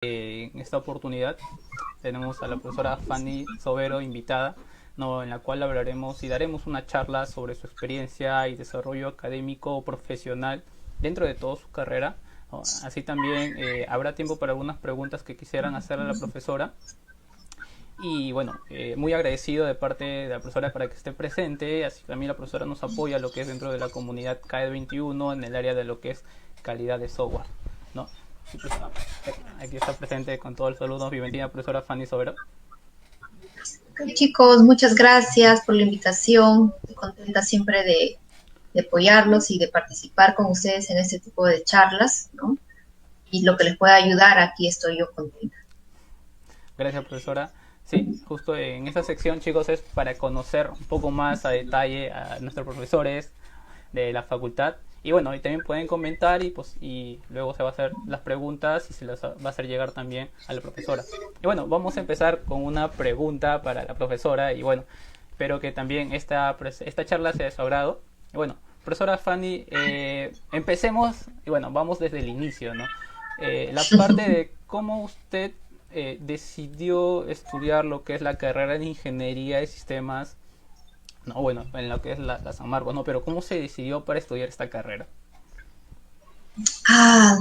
En esta oportunidad tenemos a la profesora Fanny Sobero invitada, ¿no? En la cual hablaremos y daremos una charla sobre su experiencia y desarrollo académico o profesional dentro de toda su carrera, ¿no? Así también habrá tiempo para algunas preguntas que quisieran hacerle a la profesora. Y bueno, muy agradecido de parte de la profesora para que esté presente. Así también la profesora nos apoya lo que es dentro de la comunidad CAE 21 en el área de lo que es calidad de software, ¿no? Sí, profesora, aquí está presente con todos los saludos. Bienvenida, profesora Fanny Sobero. Chicos, muchas gracias por la invitación. Estoy contenta siempre de apoyarlos y de participar con ustedes en este tipo de charlas, ¿no? Y lo que les pueda ayudar, aquí estoy yo contenta. Gracias, profesora. Sí, justo en esta sección, chicos, es para conocer un poco más a detalle a nuestros profesores de la facultad. Y bueno, y también pueden comentar y luego se va a hacer las preguntas y se las va a hacer llegar también a la profesora. Y bueno, vamos a empezar con una pregunta para la profesora y bueno, espero que también esta charla sea de su agrado. Y bueno, profesora Fanny, empecemos y bueno, vamos desde el inicio, ¿no? La parte de cómo usted decidió estudiar lo que es la carrera de ingeniería de sistemas, no, bueno, en lo que es la San Marcos, no, pero ¿cómo se decidió para estudiar esta carrera?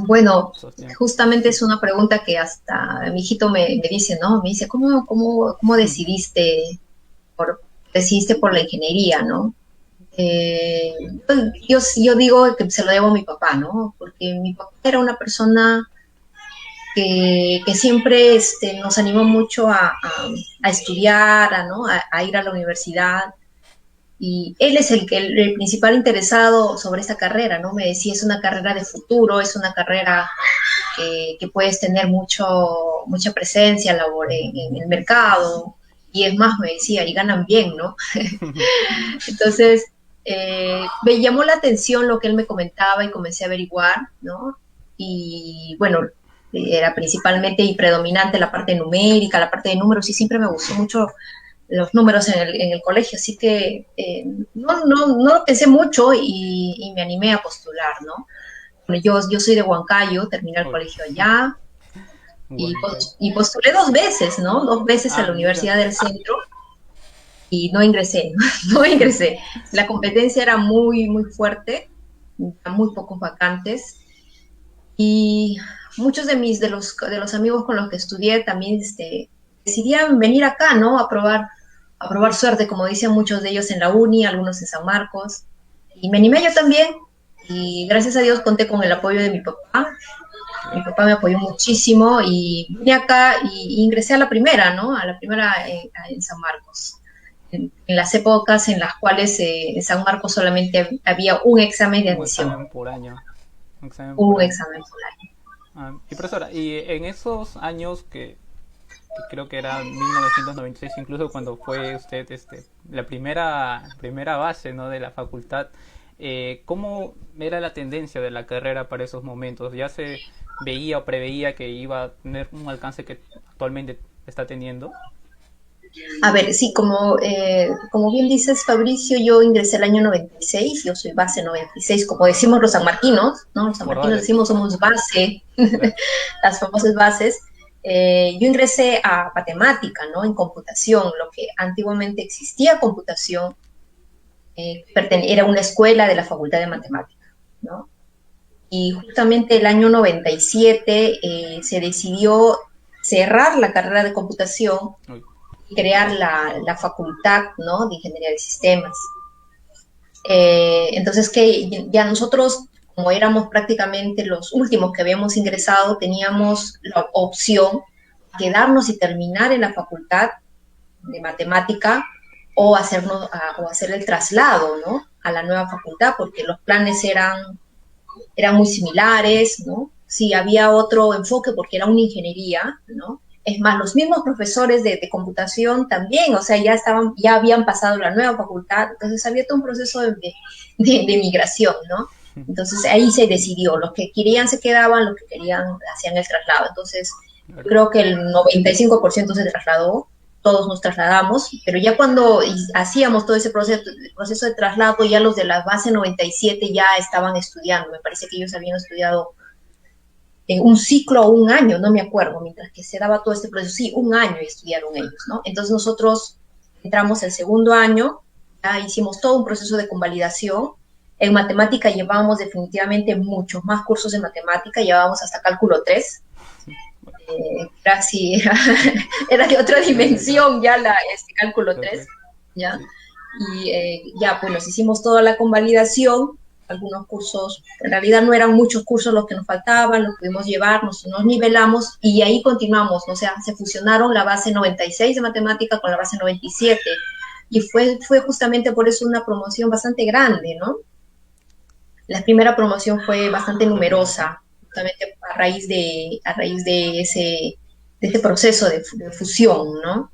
Bueno, Esos tiempos. justamente es una pregunta que hasta mi hijito me dice, ¿no? Me dice, ¿cómo decidiste por la ingeniería, ¿no? Eh, yo digo que se lo debo a mi papá, ¿no? Porque mi papá era una persona que siempre nos animó mucho a estudiar, ¿no? A ir a la universidad. Y él es el principal interesado sobre esta carrera, ¿no? Me decía, es una carrera de futuro, es una carrera que puedes tener mucha presencia en el mercado. Y es más, me decía, y ganan bien, ¿no? Entonces, me llamó la atención lo que él me comentaba y comencé a averiguar, ¿no? Y bueno, era principalmente y predominante la parte numérica, la parte de números, y siempre me gustó mucho los números en el colegio, así que no lo pensé mucho y me animé a postular, ¿no? Bueno, yo soy de Huancayo, terminé el Uy, colegio allá Huancayo. y postulé dos veces, ¿no? Dos veces a Ah, la mira. Universidad del Centro y no ingresé, no ingresé. La competencia era muy fuerte, muy pocos vacantes y muchos de los amigos con los que estudié también decidían venir acá, ¿no? A probar suerte, como dicen muchos de ellos en la uni, algunos en San Marcos. Y me animé yo también y gracias a Dios conté con el apoyo de mi papá. Mi papá me apoyó muchísimo y vine acá y ingresé a la primera, ¿no? A la primera en San Marcos. En las épocas en las cuales en San Marcos solamente había un examen de Un admisión, examen por año. Un examen por un año. examen por año. Y profesora, y en esos años que creo que era 1996, incluso cuando fue usted la primera base, ¿no? De la facultad, ¿cómo era la tendencia de la carrera para esos momentos? ¿Ya se veía o preveía que iba a tener un alcance que actualmente está teniendo? A ver, sí, como bien dices, Fabricio, yo ingresé el año 96, yo soy base 96, como decimos los sanmarquinos, ¿no? Los Por sanmarquinos varios, decimos somos base, claro. las famosas bases. Yo ingresé a matemática, ¿no? En computación, lo que antiguamente existía computación, era una escuela de la Facultad de Matemática, ¿no? Y justamente el año 97 se decidió cerrar la carrera de computación Uy, y crear la facultad, ¿no? De Ingeniería de Sistemas. Entonces, que ya nosotros, como éramos prácticamente los últimos que habíamos ingresado, teníamos la opción de quedarnos y terminar en la facultad de matemática o hacer el traslado, ¿no? A la nueva facultad, porque los planes eran muy similares, ¿no? Sí, había otro enfoque porque era una ingeniería, ¿no? Es más, los mismos profesores de computación también, o sea, ya habían pasado la nueva facultad, entonces había todo un proceso de migración, ¿no? Entonces ahí se decidió, los que querían se quedaban, los que querían hacían el traslado. Entonces, yo claro. creo que el 95% se trasladó, todos nos trasladamos, pero ya cuando hacíamos todo ese proceso de traslado, ya los de la base 97 ya estaban estudiando, me parece que ellos habían estudiado un ciclo o un año, no me acuerdo, mientras que se daba todo este proceso, sí, un año estudiaron ellos, ¿no? Entonces nosotros entramos el segundo año, ya hicimos todo un proceso de convalidación. En matemática llevábamos definitivamente muchos más cursos de matemática, llevábamos hasta cálculo 3, casi era de otra dimensión ya este cálculo 3, ¿ya? Sí. Y ya pues nos hicimos toda la convalidación, algunos cursos, en realidad no eran muchos cursos los que nos faltaban, los pudimos llevar, nos nivelamos y ahí continuamos, o sea, se fusionaron la base 96 de matemática con la base 97 y fue justamente por eso una promoción bastante grande, ¿no? La primera promoción fue bastante numerosa, justamente a raíz de ese proceso de fusión, ¿no?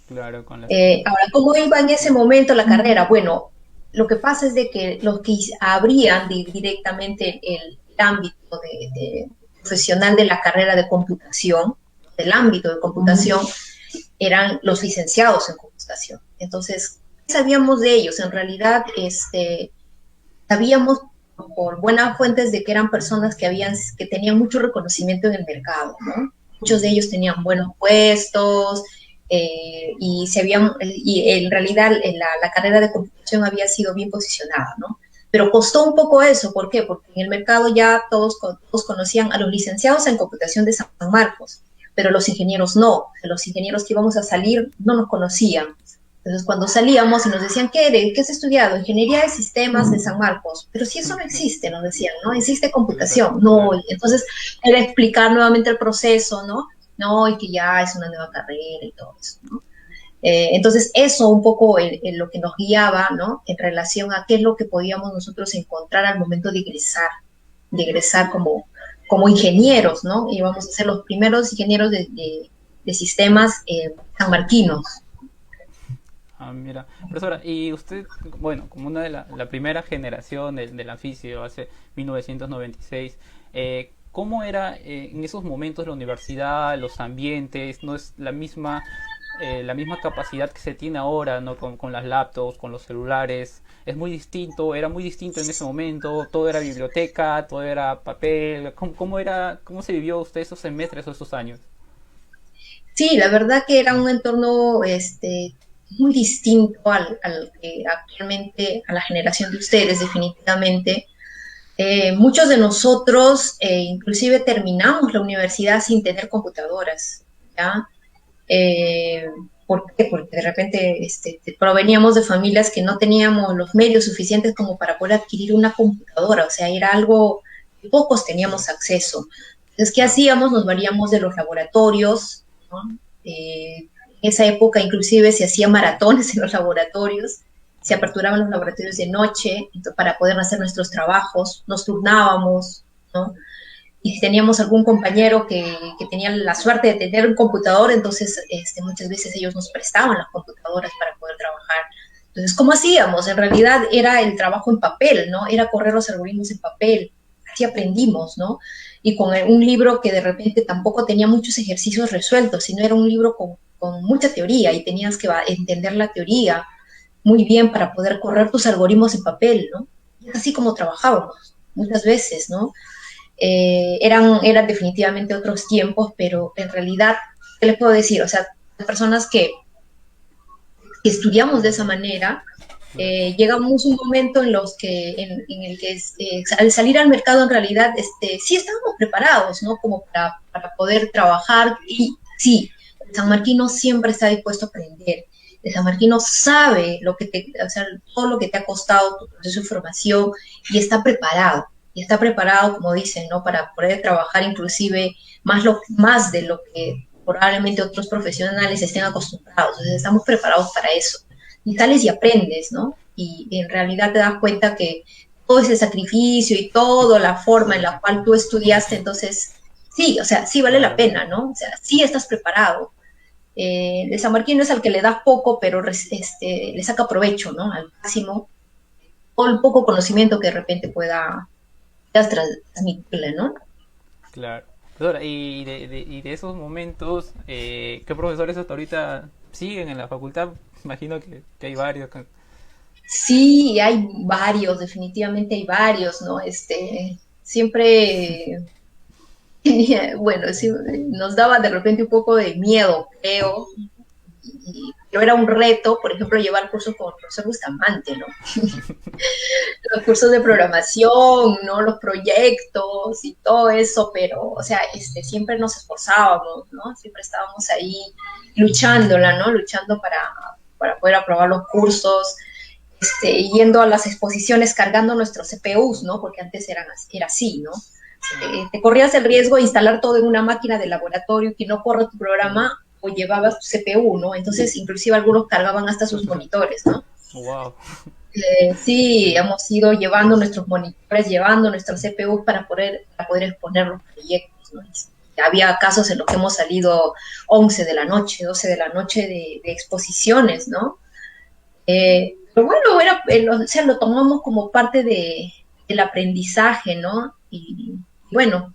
Claro, con las... Ahora, ¿cómo iba en ese momento la carrera? Bueno, lo que pasa es de que los que abrían directamente el ámbito profesional de la carrera de computación, del ámbito de computación, eran los licenciados en computación. Entonces, ¿qué sabíamos de ellos? En realidad, sabíamos por buenas fuentes de que eran personas que tenían mucho reconocimiento en el mercado, ¿no? Muchos de ellos tenían buenos puestos, y en realidad la carrera de computación había sido bien posicionada, ¿no? Pero costó un poco eso, ¿por qué? Porque en el mercado ya todos conocían a los licenciados en computación de San Marcos, pero los ingenieros no, los ingenieros que íbamos a salir no nos conocían. Entonces, cuando salíamos y nos decían, ¿qué has estudiado? Ingeniería de sistemas de San Marcos. Pero si eso no existe, nos decían, ¿no? Existe computación. No, Claro. entonces era explicar nuevamente el proceso, ¿no? No, y que ya es una nueva carrera y todo eso, ¿no? Entonces, eso un poco en lo que nos guiaba, ¿no? En relación a qué es lo que podíamos nosotros encontrar al momento de egresar como ingenieros, ¿no? Y vamos a ser los primeros ingenieros de sistemas sanmarquinos. Ah, mira, profesora, y usted, bueno, como una de la primera generación del anfisio, hace 1996, ¿cómo era en esos momentos la universidad, los ambientes? ¿No es la misma capacidad que se tiene ahora, ¿no? Con las laptops, con los celulares? Es muy distinto, era muy distinto en ese momento, todo era biblioteca, todo era papel. ¿Cómo se vivió usted esos semestres o esos años? Sí, la verdad que era un entorno muy distinto al que actualmente, a la generación de ustedes, definitivamente. Muchos de nosotros inclusive terminamos la universidad sin tener computadoras, ¿ya? Eh, ¿Por qué? Porque de repente proveníamos de familias que no teníamos los medios suficientes como para poder adquirir una computadora, o sea, era algo que pocos teníamos acceso. Entonces, ¿qué Claro. hacíamos? Nos valíamos de los laboratorios, ¿no? En esa época inclusive se hacían maratones en los laboratorios, se aperturaban los laboratorios de noche para poder hacer nuestros trabajos, nos turnábamos, ¿no? Y si teníamos algún compañero que tenía la suerte de tener un computador, entonces muchas veces ellos nos prestaban las computadoras para poder trabajar. Entonces, ¿cómo hacíamos? En realidad era el trabajo en papel, ¿no? Era correr los algoritmos en papel. Así aprendimos, ¿no? Y con un libro que de repente tampoco tenía muchos ejercicios resueltos, sino era un libro con mucha teoría y tenías que entender la teoría muy bien para poder correr tus algoritmos en papel, ¿no? Y es así como trabajábamos muchas veces, ¿no? Eran definitivamente otros tiempos, pero en realidad, ¿qué les puedo decir? O sea, las personas que estudiamos de esa manera, Claro. llegamos a un momento en el que al salir al mercado en realidad sí estábamos preparados, ¿no? Como para poder trabajar y sí, el sanmarquino siempre está dispuesto a aprender. El sanmarquino sabe o sea, todo lo que te ha costado tu proceso de formación y está preparado. Y está preparado, como dicen, ¿no? Para poder trabajar inclusive más de lo que probablemente otros profesionales estén acostumbrados. Entonces estamos preparados para eso y sales y aprendes, ¿no? Y en realidad te das cuenta que todo ese sacrificio y toda la forma en la cual tú estudiaste, entonces, sí, o sea, sí vale la Claro. pena, ¿no? O sea, sí estás preparado. De San Martín es al que le das poco, pero le saca provecho, ¿no? Al máximo, todo el poco conocimiento que de repente puedas transmitirle, ¿no? Claro. Profesora, y de esos momentos, ¿qué profesores hasta ahorita siguen en la facultad? Imagino que hay varios. Sí, hay varios, definitivamente hay varios, ¿no? Siempre Bueno, sí, nos daba de repente un poco de miedo, creo, pero era un reto, por ejemplo, llevar cursos con el profesor Bustamante, ¿no? Los cursos de programación, ¿no? Los proyectos y todo eso, pero, o sea, siempre nos esforzábamos, ¿no? Siempre estábamos ahí luchándola, ¿no? Luchando para poder aprobar los cursos, yendo a las exposiciones cargando nuestros CPUs, ¿no? Porque antes era así, ¿no? Te corrías el riesgo de instalar todo en una máquina de laboratorio que no corra tu programa o llevabas tu CPU, ¿no? Entonces, inclusive algunos cargaban hasta sus monitores, ¿no? Wow. Sí, Sí. hemos ido llevando nuestros monitores, llevando nuestros CPU para poder exponer los proyectos, ¿no? Había casos en los que hemos salido 11 de la noche, 12 de la noche de exposiciones, ¿no? Pero bueno, o sea, lo tomamos como parte del aprendizaje, ¿no? Y bueno,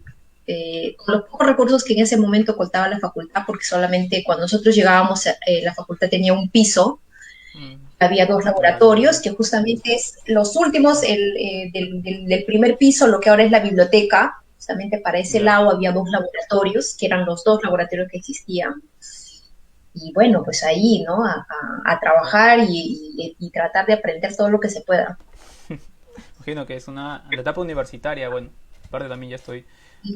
con los pocos recursos que en ese momento contaba la facultad, porque solamente cuando nosotros llegábamos, la facultad tenía un piso, Mm, había dos claro, laboratorios, que justamente es los últimos del primer piso, lo que ahora es la biblioteca. Justamente para ese ya. lado había dos laboratorios, que eran los dos laboratorios que existían. Y bueno, pues ahí, ¿no? A trabajar y tratar de aprender todo lo que se pueda. Imagino que es la etapa universitaria, bueno, aparte también ya estoy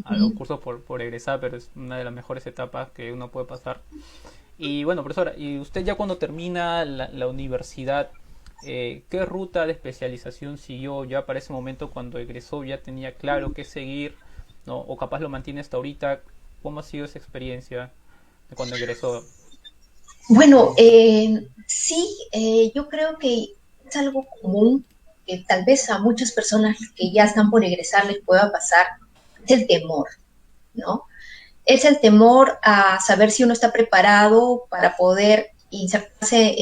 a los Uh-huh. cursos por egresar, pero es una de las mejores etapas que uno puede pasar. Y bueno, profesora, y usted ya cuando termina la universidad, ¿qué ruta de especialización siguió ya para ese momento cuando egresó? ¿Ya tenía claro qué seguir? ¿No? ¿O capaz lo mantiene hasta ahorita? ¿Cómo ha sido esa experiencia de cuando egresó? Bueno, sí, yo creo que es algo común que tal vez a muchas personas que ya están por egresar les pueda pasar, es el temor, ¿no? Es el temor a saber si uno está preparado para poder insertarse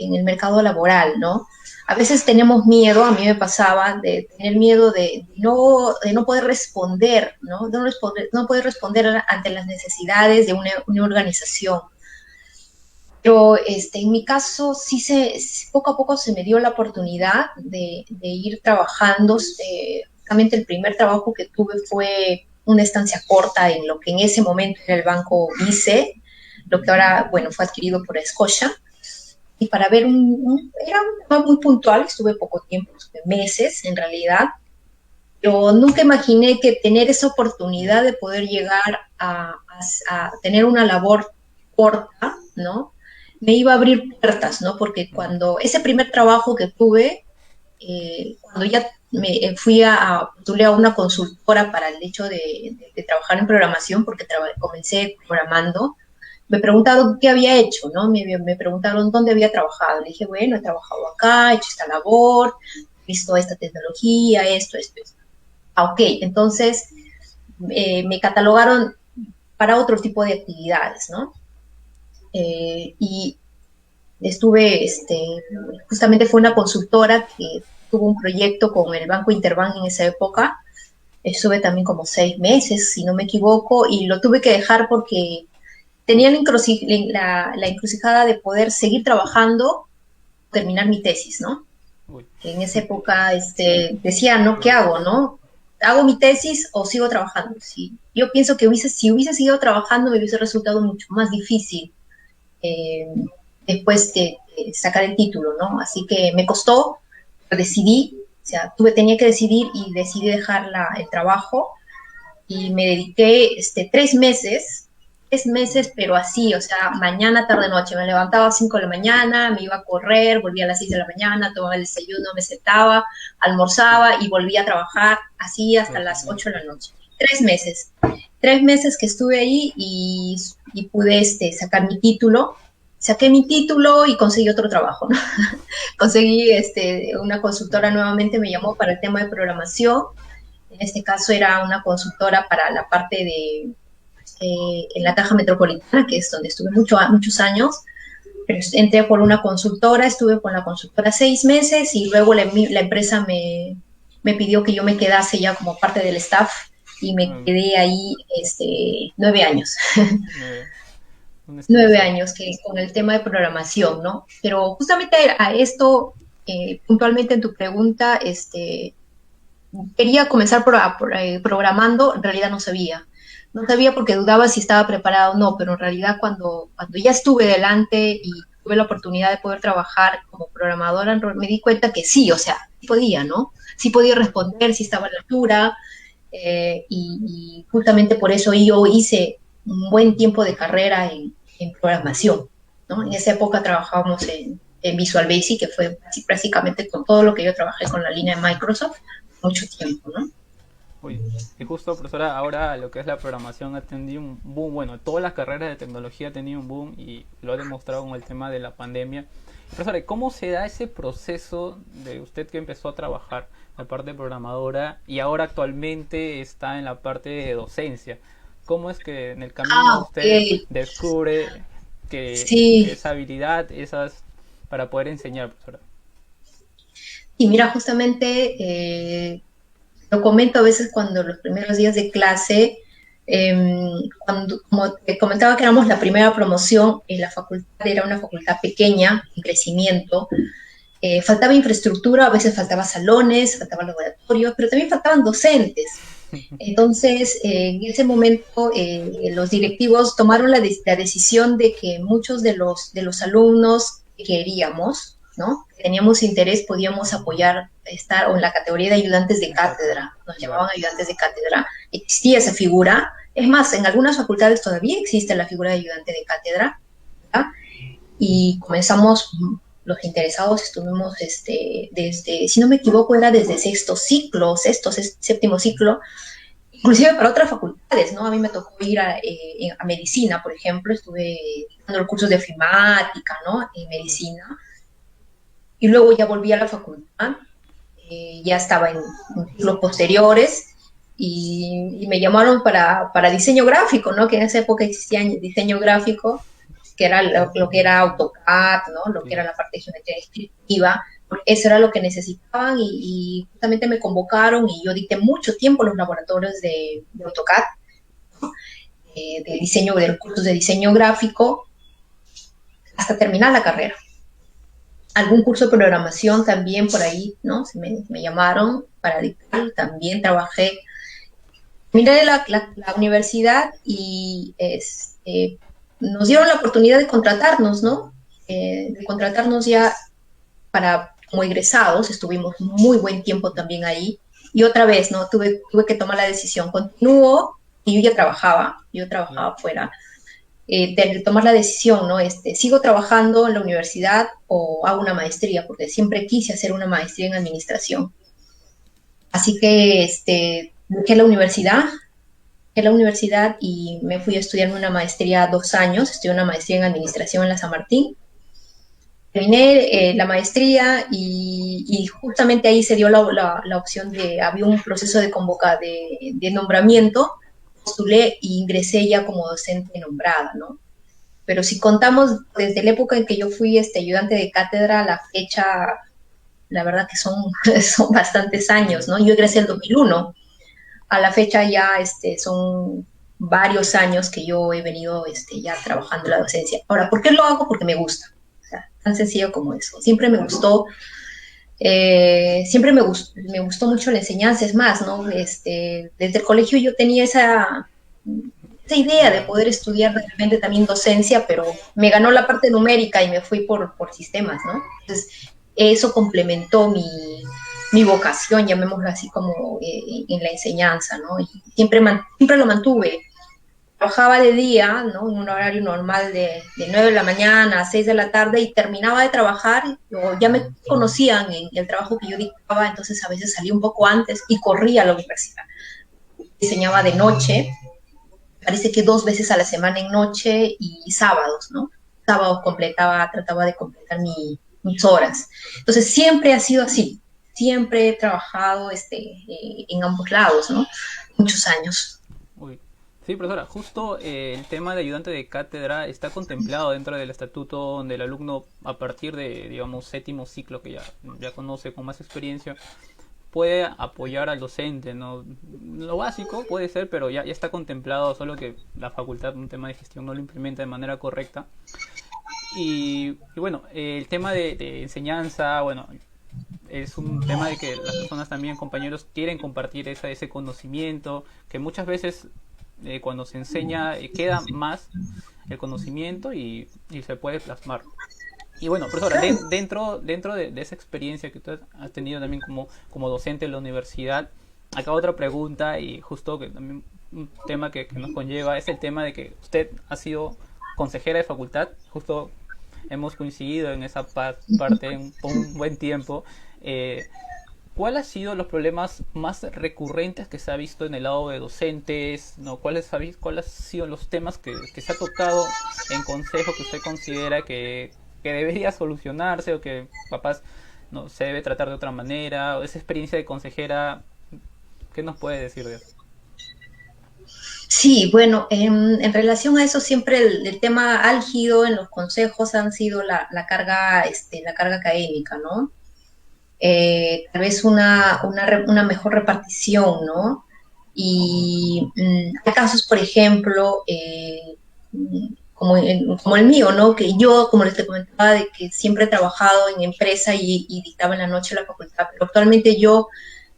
en el mercado laboral, ¿no? A veces tenemos miedo, a mí me pasaba, de tener miedo de no poder responder, ¿no? No poder responder ante las necesidades de una organización. Pero en mi caso, poco a poco se me dio la oportunidad de ir trabajando. Justamente el primer trabajo que tuve fue una estancia corta en lo que en ese momento era el banco ICE, lo que ahora, bueno, fue adquirido por Scotia. Y para ver era un tema muy puntual, estuve poco tiempo, estuve meses en realidad, pero nunca imaginé que tener esa oportunidad de poder llegar a tener una labor corta, ¿no? Me iba a abrir puertas, ¿no? Porque Mm, cuando ese primer trabajo que tuve, cuando ya me fui postulé a una consultora para el hecho de trabajar en programación, porque comencé programando, me preguntaron qué había hecho, ¿no? Me preguntaron dónde había trabajado. Le dije, bueno, he trabajado acá, he hecho esta labor, he visto esta tecnología, esto. Ah, ok, entonces me catalogaron para otro tipo de actividades, ¿no? Y estuve, justamente fue una consultora que tuvo un proyecto con el Banco Interbank en esa época. Estuve también como 6 meses, si no me equivoco, y lo tuve que dejar porque tenía la encrucijada de poder seguir trabajando, terminar mi tesis, ¿no? uy, Que en esa época decía, ¿no? ¿Qué hago, no? ¿Hago mi tesis o sigo trabajando? Yo pienso que si hubiese seguido trabajando me hubiese resultado mucho más difícil eh, después de sacar el título, ¿no? Así que me costó, pero decidí, o sea, tenía que decidir y decidí dejar el trabajo y me dediqué 3 meses, pero así, o sea, mañana, tarde, noche. Me levantaba a 5 de la mañana, me iba a correr, volvía a las 6 de la mañana, tomaba el desayuno, me sentaba, almorzaba y volvía a trabajar así hasta Dios las mío. 8 de la noche. 3 meses. 3 meses que estuve ahí y pude sacar mi título. Saqué mi título y conseguí otro trabajo, ¿no? Conseguí una consultora Mm, nuevamente, me llamó para el tema de programación. En este caso era una consultora para la parte en la caja metropolitana, que es donde estuve muchos años. Pero entré por una consultora, estuve con la consultora 6 meses y luego la empresa me pidió que yo me quedase ya como parte del staff y me mm, quedé ahí 9 años. nueve. Una 9 estancia. años que con el tema de programación, ¿no? Pero justamente a esto, puntualmente en tu pregunta, quería comenzar programando, en realidad no sabía. No sabía porque dudaba si estaba preparada o no, pero en realidad cuando ya estuve delante y tuve la oportunidad de poder trabajar como programadora, me di cuenta que sí, o sea, sí podía, ¿no? Sí podía responder, sí estaba a la altura, y justamente por eso yo hice un buen tiempo de carrera en programación, ¿no? En esa época trabajábamos en Visual Basic, que fue prácticamente con todo lo que yo trabajé con la línea de Microsoft, mucho tiempo, ¿no? Uy, y justo, profesora, ahora lo que es la programación ha tenido un boom. Bueno, todas las carreras de tecnología han tenido un boom y lo ha demostrado con el tema de la pandemia. Profesora, ¿cómo se da ese proceso de usted que empezó a trabajar la parte de programadora y ahora actualmente está en la parte de docencia? ¿Cómo es que en el camino Ah, usted ok. descubre que Sí, esa habilidad, esas para poder enseñar, profesora? y mira, justamente lo comento a veces cuando los primeros días de clase, cuando, como te comentaba que éramos la primera promoción, en la facultad era una facultad pequeña, en crecimiento, faltaba infraestructura, a veces faltaba salones, faltaban laboratorios, pero también faltaban docentes. Entonces, en ese momento, los directivos tomaron la decisión de que muchos de los alumnos que queríamos, ¿no? Que teníamos interés, podíamos apoyar, estar o en la categoría de ayudantes de cátedra, nos llamaban Claro. ayudantes de cátedra, existía esa figura. Es más, en algunas facultades todavía existe la figura de ayudante de cátedra, ¿verdad? Y comenzamos, los interesados estuvimos desde, si no me equivoco, era desde séptimo ciclo, inclusive para otras facultades, ¿no? A mí me tocó ir a medicina, por ejemplo, estuve dando los cursos de ofimática, ¿no? En medicina, y luego ya volví a la facultad, ya estaba en ciclos posteriores, y me llamaron para diseño gráfico, ¿no? Que en esa época existía diseño gráfico, que era lo que era AutoCAD, ¿no? Lo que era Claro. la parte de geometría descriptiva, eso era lo que necesitaban y justamente me convocaron y yo dicté mucho tiempo en los laboratorios de AutoCAD, de diseño, de los cursos de diseño gráfico, hasta terminar la carrera. Algún curso de programación también por ahí, ¿no? Me llamaron para dictar, también trabajé. Terminé la universidad y nos dieron la oportunidad de contratarnos, ¿no? De contratarnos ya como egresados, estuvimos muy buen tiempo también ahí. Y otra vez, ¿no? Tuve que tomar la decisión, continúo, y yo Claro. trabajaba fuera, de tomar la decisión, ¿no? ¿Sigo trabajando en la universidad o hago una maestría? Porque siempre quise hacer una maestría en administración. Así que dejé la universidad y me fui a estudiar una maestría 2 años, estudié una maestría en administración en la San Martín. Terminé la maestría y justamente ahí se dio la opción de, había un proceso de nombramiento, postulé e ingresé ya como docente nombrada, ¿no? Pero si contamos desde la época en que yo fui ayudante de cátedra a la fecha, la verdad que son bastantes años, ¿no? Yo ingresé en el 2001, a la fecha ya son varios años que yo he venido ya trabajando en la docencia. Ahora, ¿por qué lo hago? Porque me gusta. O sea, tan sencillo como eso. Siempre me gustó, me gustó mucho la enseñanza, es más, ¿no? Desde el colegio yo tenía esa idea de Ya. poder estudiar de repente también docencia, pero me ganó la parte numérica y me fui por sistemas, ¿no? Entonces, eso complementó mi vocación, llamémoslo así como en la enseñanza, ¿no? Y siempre lo mantuve. Trabajaba de día, ¿no? En un horario normal de 9 de la mañana a 6 de la tarde y terminaba de trabajar, o ya me conocían en el trabajo que yo dictaba, entonces a veces salía un poco antes y corría a la universidad. Diseñaba de noche, parece que 2 veces a la semana en noche y sábados, ¿no? Sábados trataba de completar mis horas. Entonces siempre ha sido así, siempre he trabajado en ambos lados, ¿no? Muchos años. Uy. Sí, profesora, justo el tema de ayudante de cátedra está contemplado dentro del estatuto donde el alumno a partir de, digamos, séptimo ciclo que ya conoce con más experiencia, puede apoyar al docente, ¿no? Lo básico puede ser, pero ya está contemplado, solo que la facultad, un tema de gestión, no lo implementa de manera correcta. Y bueno, el tema de enseñanza, bueno, es un tema de que las personas también, compañeros, quieren compartir ese conocimiento, que muchas veces cuando se enseña queda más el conocimiento y se puede plasmar. Y bueno, profesora, dentro de esa experiencia que usted ha tenido también como docente en la universidad, acá otra pregunta y justo que también un tema que nos conlleva es el tema de que usted ha sido consejera de facultad, justo hemos coincidido en esa parte por un buen tiempo. ¿Cuáles han sido los problemas más recurrentes que se ha visto en el lado de docentes? ¿No? ¿Cuáles han sido los temas que se ha tocado en consejo que usted considera que debería solucionarse o que capaz no se debe tratar de otra manera? O esa experiencia de consejera, ¿qué nos puede decir de eso? Sí, bueno, en relación a eso siempre el tema álgido en los consejos han sido la carga académica, ¿no? Tal vez una mejor repartición, ¿no? Y hay casos, por ejemplo, como el mío, ¿no? Que yo, como les te comentaba, de que siempre he trabajado en empresa y dictaba en la noche la facultad, pero actualmente yo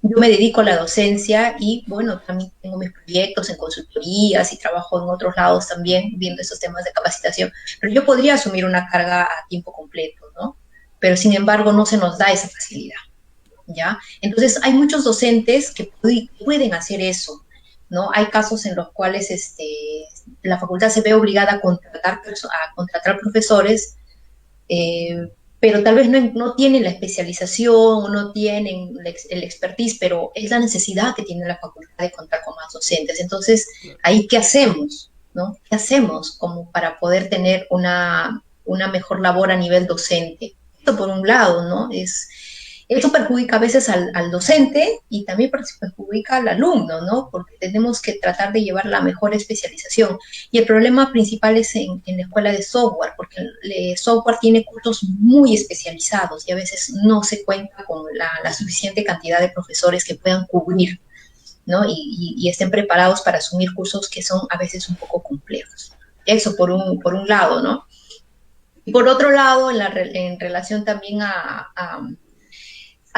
me dedico a la docencia y, bueno, también tengo mis proyectos en consultorías y trabajo en otros lados también viendo esos temas de capacitación, pero yo podría asumir una carga a tiempo completo, ¿no? Pero sin embargo no se nos da esa facilidad. ¿Ya? Entonces, hay muchos docentes que pueden hacer eso, ¿no? Hay casos en los cuales la facultad se ve obligada a contratar profesores, eh, pero tal vez no tienen la especialización o no tienen el expertise, pero es la necesidad que tiene la facultad de contar con más docentes. Entonces, Claro. ahí, ¿qué hacemos? ¿No? ¿Qué hacemos como para poder tener una mejor labor a nivel docente? Esto por un lado, ¿no? Eso perjudica a veces al docente y también perjudica al alumno, ¿no? Porque tenemos que tratar de llevar la mejor especialización. Y el problema principal es en la escuela de software, porque el software tiene cursos muy especializados y a veces no se cuenta con la suficiente cantidad de profesores que puedan cubrir, ¿no? Y estén preparados para asumir cursos que son a veces un poco complejos. Eso por un lado, ¿no? Y por otro lado, en relación también a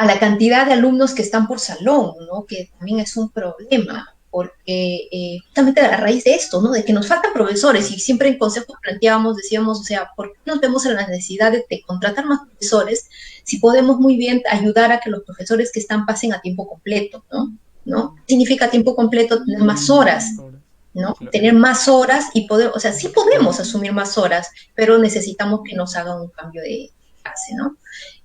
la cantidad de alumnos que están por salón, ¿no? Que también es un problema, porque justamente a raíz de esto, ¿no? De que nos faltan profesores y siempre en consejos planteábamos, decíamos, o sea, ¿por qué nos vemos en la necesidad de contratar más profesores si podemos muy bien ayudar a que los profesores que están pasen a tiempo completo, ¿no? ¿No? ¿Qué significa tiempo completo? Tener más horas, ¿no? Claro. Tener más horas y poder, o sea, sí podemos asumir más horas, pero necesitamos que nos hagan un cambio de clase, ¿no?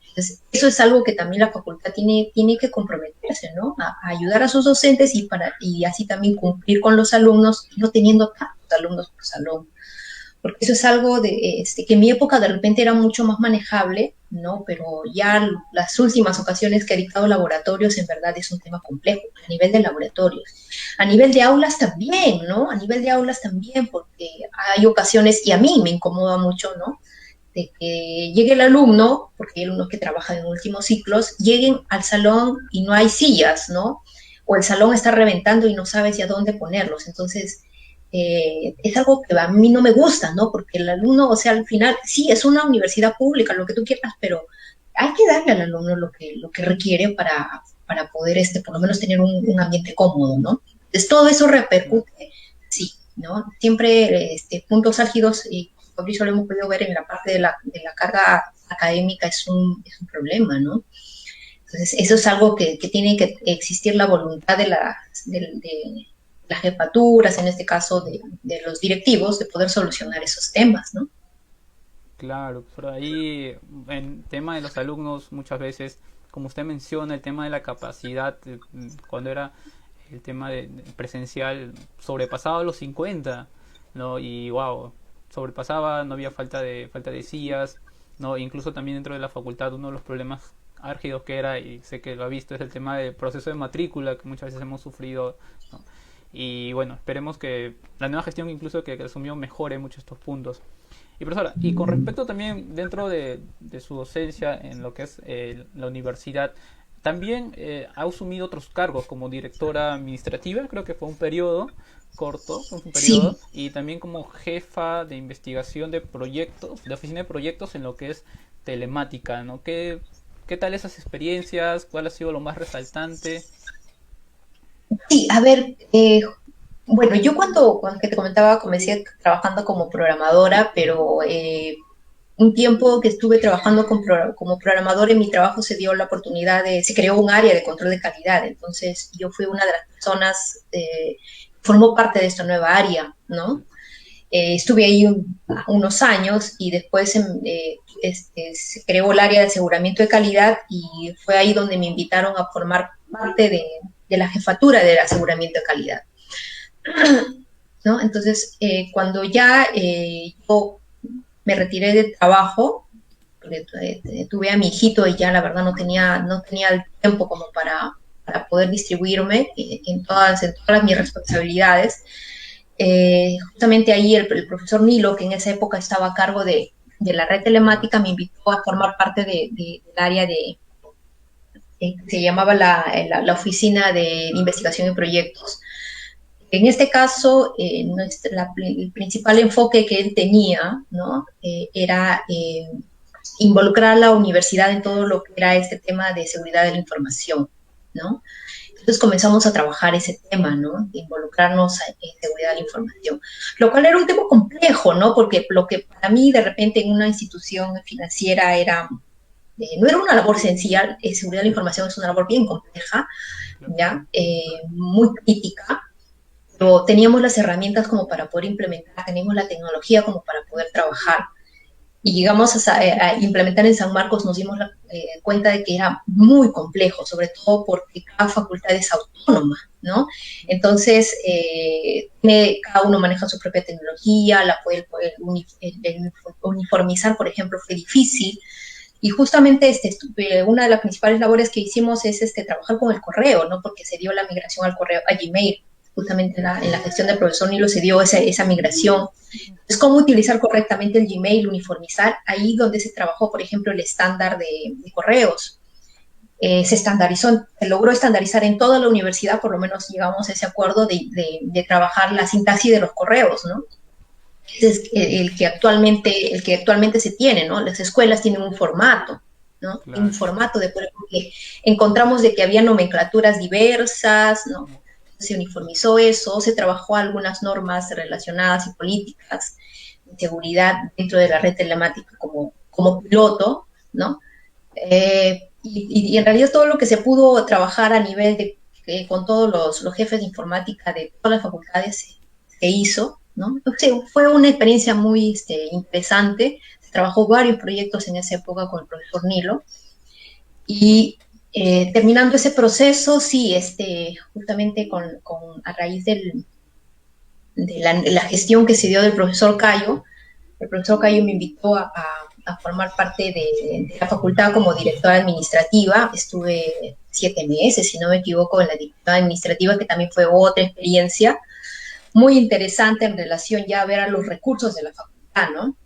Entonces, eso es algo que también la facultad tiene que comprometerse, ¿no? A ayudar a sus docentes y así también cumplir con los alumnos, no teniendo tantos alumnos por salón. Porque eso es algo que en mi época de repente era mucho más manejable, ¿no? Pero ya las últimas ocasiones que he dictado laboratorios, en verdad es un tema complejo, a nivel de laboratorios. A nivel de aulas también, ¿no? A nivel de aulas también, porque hay ocasiones, y a mí me incomoda mucho, ¿no? De que llegue el alumno, porque hay alumnos que trabajan en últimos ciclos, lleguen al salón y no hay sillas, ¿no? O el salón está reventando y no sabes ya dónde ponerlos. Entonces, es algo que a mí no me gusta, ¿no? Porque el alumno, o sea, al final, sí, es una universidad pública, lo que tú quieras, pero hay que darle al alumno lo que requiere para poder, por lo menos, tener un ambiente cómodo, ¿no? Entonces, todo eso repercute, sí, ¿no? Siempre puntos álgidos y Fabricio lo hemos podido ver en la parte de la carga académica es un problema, ¿no? Entonces, eso es algo que tiene que existir la voluntad de las jefaturas, en este caso de los directivos, de poder solucionar esos temas, ¿no? Claro, por ahí en tema de los alumnos muchas veces, como usted menciona, el tema de la capacidad, cuando era el tema de presencial, sobrepasaba los 50, ¿no? Y wow, sobrepasaba, no había falta de sillas, ¿no? Incluso también dentro de la facultad uno de los problemas álgidos que era, y sé que lo ha visto, es el tema del proceso de matrícula que muchas veces hemos sufrido, ¿no? Y bueno, esperemos que la nueva gestión incluso que asumió mejore mucho estos puntos. Y profesora, y con respecto también dentro de su docencia en lo que es la universidad, también ha asumido otros cargos como directora administrativa, creo que fue un periodo corto, fue un periodo, Sí, y también como jefa de investigación de proyectos, de oficina de proyectos en lo que es telemática, ¿no? ¿Qué tal esas experiencias? ¿Cuál ha sido lo más resaltante? sí, a ver, Bueno, yo cuando que te comentaba, comencé trabajando como programadora, pero un tiempo que estuve trabajando como programador, en mi trabajo se dio la oportunidad se creó un área de control de calidad. Entonces yo fui una de las personas, formó parte de esta nueva área, ¿no? Estuve ahí unos años y después se creó el área de aseguramiento de calidad y fue ahí donde me invitaron a formar parte de la jefatura del aseguramiento de calidad, ¿no? Entonces, cuando ya yo me retiré del trabajo, porque tuve a mi hijito y ya la verdad no tenía el tiempo como para poder distribuirme en todas mis responsabilidades. Justamente ahí el profesor Nilo, que en esa época estaba a cargo de la red Ya, telemática, me invitó a formar parte del área se llamaba la Oficina de Investigación y Proyectos. En este caso, el principal enfoque que él tenía, ¿no? Era involucrar a la universidad en todo lo que era este tema de seguridad de la información, ¿no? Entonces comenzamos a trabajar ese tema, ¿no? De involucrarnos en seguridad de la información, lo cual era un tema complejo, ¿no? Porque lo que para mí de repente en una institución financiera no era una labor sencilla, seguridad de la información es una labor bien compleja, claro. ¿ya? Muy crítica, pero teníamos las herramientas como para poder implementar, teníamos la tecnología como para poder trabajar. Y llegamos a implementar en San Marcos, nos dimos cuenta de que era muy complejo, sobre todo porque cada facultad es autónoma, ¿no? Entonces, cada uno maneja su propia tecnología, el uniformizar, por ejemplo, fue difícil. Y justamente una de las principales labores que hicimos es trabajar con el correo, ¿no? Porque se dio la migración al correo, a Gmail. Justamente en la gestión del profesor Nilo se dio esa migración. Es cómo utilizar correctamente el Gmail, uniformizar, ahí donde se trabajó, por ejemplo, el estándar de correos. Se estandarizó, se logró estandarizar en toda la universidad, por lo menos llegamos a ese acuerdo de trabajar la sintaxis de los correos, ¿no? Es el que actualmente se tiene, ¿no? Las escuelas tienen un formato, ¿no? Un Claro. formato de porque encontramos de que había nomenclaturas diversas, ¿no? Se uniformizó eso, se trabajó algunas normas relacionadas y políticas de seguridad dentro de la red telemática como piloto, ¿no? Y en realidad todo lo que se pudo trabajar a nivel con todos los jefes de informática de todas las facultades se hizo, ¿no? O sea, fue una experiencia muy interesante. Se trabajó varios proyectos en esa época con el profesor Nilo. Y terminando ese proceso, sí, justamente a raíz de la gestión que se dio del profesor Cayo, el profesor Cayo me invitó a formar parte de la facultad como directora administrativa. Estuve 7 meses, si no me equivoco, en la directora administrativa, que también fue otra experiencia muy interesante en relación ya a ver a los recursos de la facultad, ¿no?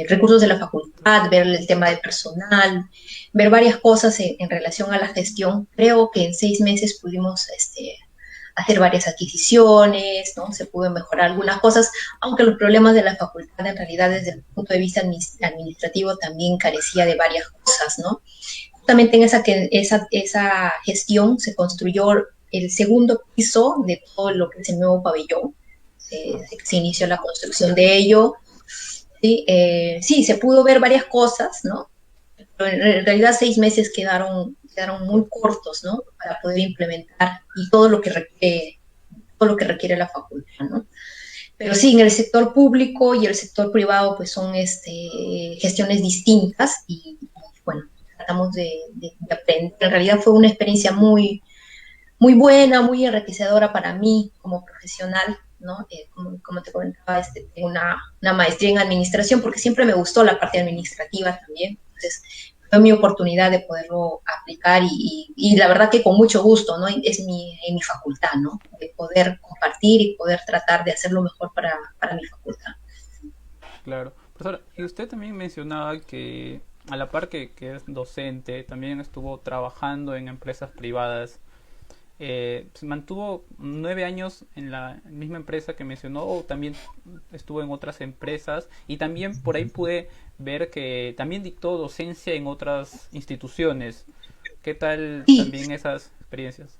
Recursos de la facultad, ver el tema del personal, ver varias cosas en relación a la gestión. Creo que en 6 meses pudimos hacer varias adquisiciones, ¿no? Se pudo mejorar algunas cosas, aunque los problemas de la facultad en realidad desde el punto de vista administrativo también carecía de varias cosas, ¿no? Justamente en esa gestión se construyó el segundo piso de todo lo que es el nuevo pabellón. Ah, Se inició la construcción de ello. Sí, sí, se pudo ver varias cosas, ¿no? Pero en realidad 6 meses quedaron muy corto. cortos, ¿no? Para poder implementar y todo lo que requiere la facultad, ¿no? Pero sí, en el sector público y el sector privado, pues son gestiones distintas y bueno, tratamos de aprender. En realidad fue una experiencia muy, muy buena, muy enriquecedora para mí como profesional, ¿no? Como te comentaba, tengo una maestría en administración porque siempre me gustó la parte administrativa también. Entonces, fue mi oportunidad de poderlo aplicar y la verdad que con mucho gusto, ¿no? Es en mi facultad, ¿no? De poder compartir y poder tratar de hacerlo mejor para mi facultad. Claro. Profesora, y usted también mencionaba que a la par que es docente, también estuvo trabajando en empresas privadas. Se mantuvo 9 años en la misma empresa que mencionó, o también estuvo en otras empresas, y también por ahí pude ver que también dictó docencia en otras instituciones. ¿Qué tal Sí, también esas experiencias?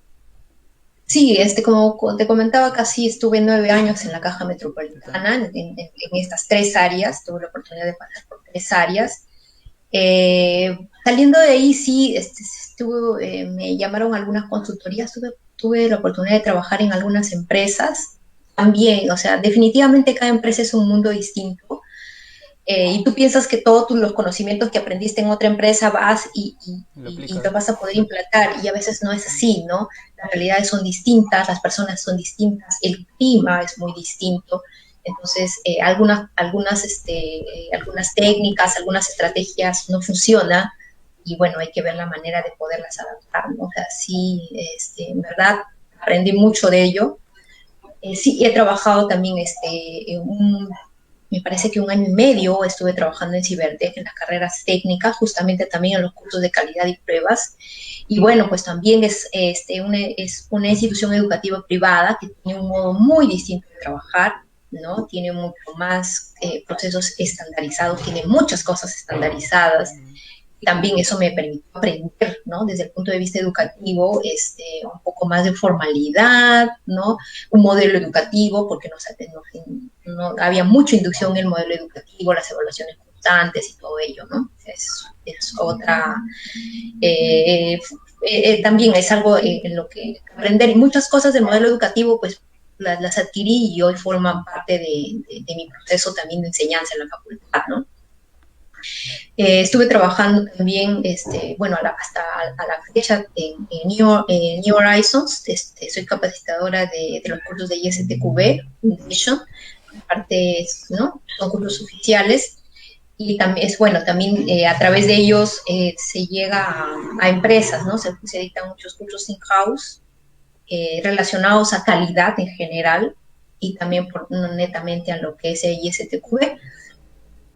Sí, como te comentaba, casi estuve 9 años en la Caja Metropolitana, estas tres áreas, tuve la oportunidad de pasar por tres áreas. Saliendo de ahí, sí, me llamaron algunas consultorías, tuve la oportunidad de trabajar en algunas empresas también, o sea, definitivamente cada empresa es un mundo distinto. Y tú piensas que todos los conocimientos que aprendiste en otra empresa vas Lo y aplicas. los vas a poder implantar, y a veces no es así, ¿no? Las realidades son distintas, las personas son distintas, el clima es muy distinto. Entonces, algunas técnicas, algunas estrategias no funcionan, y bueno, hay que ver la manera de poderlas adaptar, ¿no? O sea, sí, en verdad, aprendí mucho de ello. Sí, he trabajado también me parece que 1 año y medio estuve trabajando en Cibertech, en las carreras técnicas, justamente también en los cursos de calidad y pruebas. Y bueno, pues también es una institución educativa privada que tiene un modo muy distinto de trabajar, ¿no? Tiene mucho más procesos estandarizados, tiene muchas cosas estandarizadas. También eso me permitió aprender, ¿no? Desde el punto de vista educativo, un poco más de formalidad, ¿no? Un modelo educativo, porque no había mucha inducción en el modelo educativo, las evaluaciones constantes y todo ello, ¿no? Es otra, también es algo en lo que aprender, y muchas cosas del modelo educativo, pues las adquirí y hoy forman parte de mi proceso también de enseñanza en la facultad, ¿no? Estuve trabajando también, bueno, hasta a la fecha New Horizons. Soy capacitadora de los cursos de ISTQB Foundation, aparte, ¿no? Son cursos oficiales, y también es bueno, también a través de ellos se llega a empresas, ¿no? Se dictan muchos cursos in-house relacionados a calidad en general, y también netamente a lo que es ISTQB.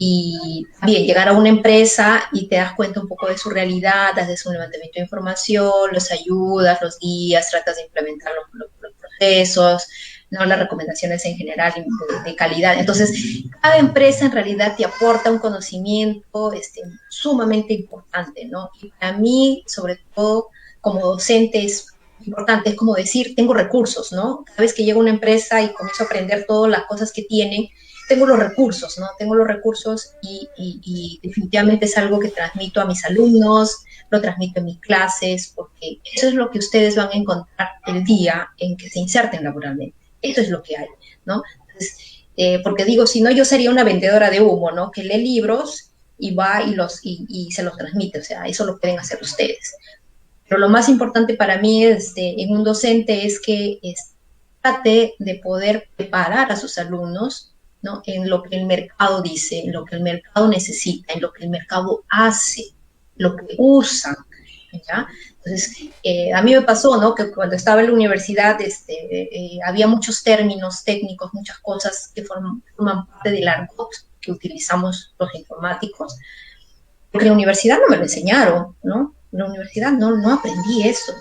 Y también llegar a una empresa y te das cuenta un poco de su realidad, haces un levantamiento de información, los ayudas, los guías, tratas de implementar los procesos, ¿no? Las recomendaciones en general de calidad. Entonces, cada empresa en realidad te aporta un conocimiento sumamente importante, ¿no? Y para mí, sobre todo, como docente, es importante, es como decir, tengo recursos, ¿no? Cada vez que llego a una empresa y comienzo a aprender todas las cosas que tienen, tengo los recursos, ¿no? Tengo los recursos, y definitivamente es algo que transmito a mis alumnos, lo transmito en mis clases, porque eso es lo que ustedes van a encontrar el día en que se inserten laboralmente. Eso es lo que hay, ¿no? Entonces, porque digo, si no, yo sería una vendedora de humo, ¿no? Que lee libros y va y se los transmite, o sea, eso lo pueden hacer ustedes. Pero lo más importante para mí en un docente es que trate de poder preparar a sus alumnos, ¿no? En lo que el mercado dice, en lo que el mercado necesita, en lo que el mercado hace, lo que usa, ¿ya? Entonces, a mí me pasó, ¿no? Que cuando estaba en la universidad había muchos términos técnicos, muchas cosas que forman parte del argot que utilizamos los informáticos, porque en la universidad no me lo enseñaron, ¿no? En la universidad no aprendí eso.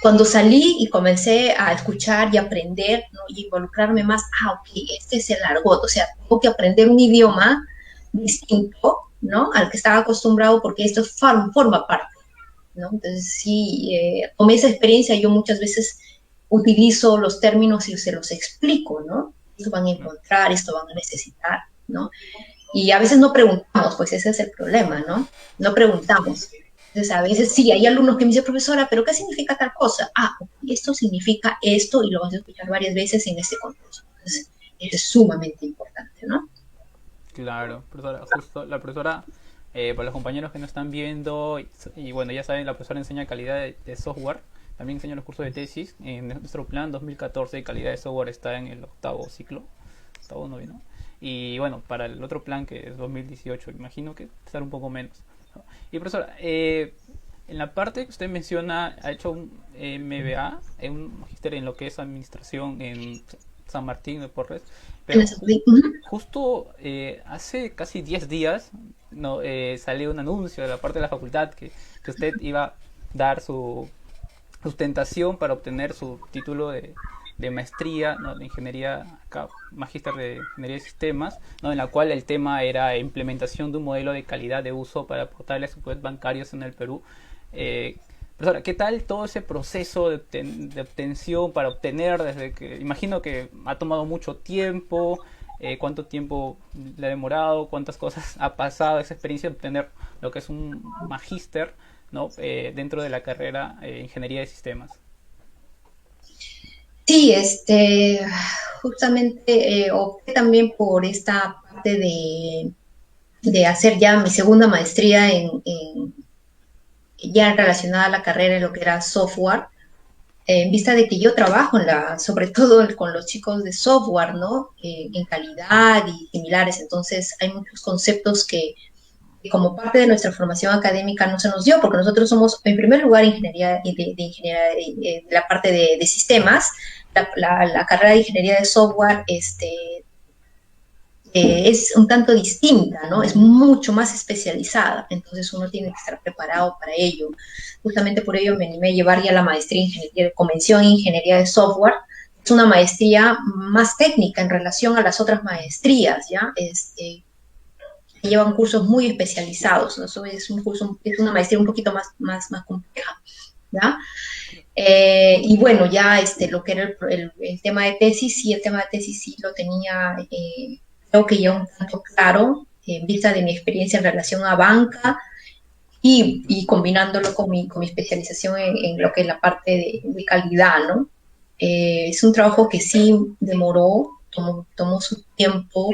Cuando salí y comencé a escuchar y aprender, ¿no? Y involucrarme más, ok, este es el argot, o sea, tengo que aprender un idioma distinto, ¿no? Al que estaba acostumbrado, porque esto forma parte, ¿no? Entonces, sí, con esa experiencia yo muchas veces utilizo los términos y se los explico, ¿no? Esto van a encontrar, esto van a necesitar, ¿no? Y a veces no preguntamos, pues ese es el problema, ¿no? No preguntamos. Entonces, a veces sí, hay alumnos que me dicen, profesora, ¿pero qué significa tal cosa? Esto significa esto, y lo vas a escuchar varias veces en este contexto. Entonces, eso es sumamente importante, ¿no? Claro, profesora, justo la profesora, para los compañeros que no están viendo, y bueno, ya saben, la profesora enseña calidad de software, también enseña los cursos de tesis. En nuestro plan 2014, calidad de software está en el octavo ciclo, octavo noveno. Y bueno, para el otro plan que es 2018, imagino que estará un poco menos, ¿no? Y profesora, en la parte que usted menciona, ha hecho un MBA, un magíster en lo que es administración en San Martín de Porres, En pero ese, uh-huh. justo hace casi 10 días no, salió un anuncio de la parte de la facultad que usted iba a dar su sustentación para obtener su título de maestría, ¿no? De ingeniería, acá, magíster de ingeniería de sistemas, ¿no? En la cual el tema era implementación de un modelo de calidad de uso para portales bancarios en el Perú. Eh, Profesora, ¿qué tal todo ese proceso de obtención para obtener desde que, imagino que ha tomado mucho tiempo, cuánto tiempo le ha demorado, cuántas cosas ha pasado esa experiencia de obtener lo que es un magíster, ¿no? Dentro de la carrera Ingeniería de Sistemas. Sí, justamente opté también por esta parte de hacer ya mi segunda maestría ya relacionada a la carrera en lo que era software, en vista de que yo trabajo sobre todo con los chicos de software, ¿no? En calidad y similares, entonces hay muchos conceptos que como parte de nuestra formación académica no se nos dio, porque nosotros somos, en primer lugar, ingeniería de ingeniería de la parte de sistemas, la carrera de ingeniería de software es un tanto distinta, ¿no? Es mucho más especializada, entonces uno tiene que estar preparado para ello. Justamente por ello me animé a llevar ya la maestría en ingeniería de convención e ingeniería de software. Es una maestría más técnica en relación a las otras maestrías, ¿ya? Llevan cursos muy especializados, ¿no? Eso es un curso, es una maestría un poquito más compleja, ¿ya? Y bueno, ya lo que era el tema de tesis, sí, el tema de tesis sí lo tenía, creo que ya un tanto claro, en vista de mi experiencia en relación a banca y combinándolo con mi especialización en lo que es la parte de calidad, ¿no? Es un trabajo que sí demoró, tomó su tiempo.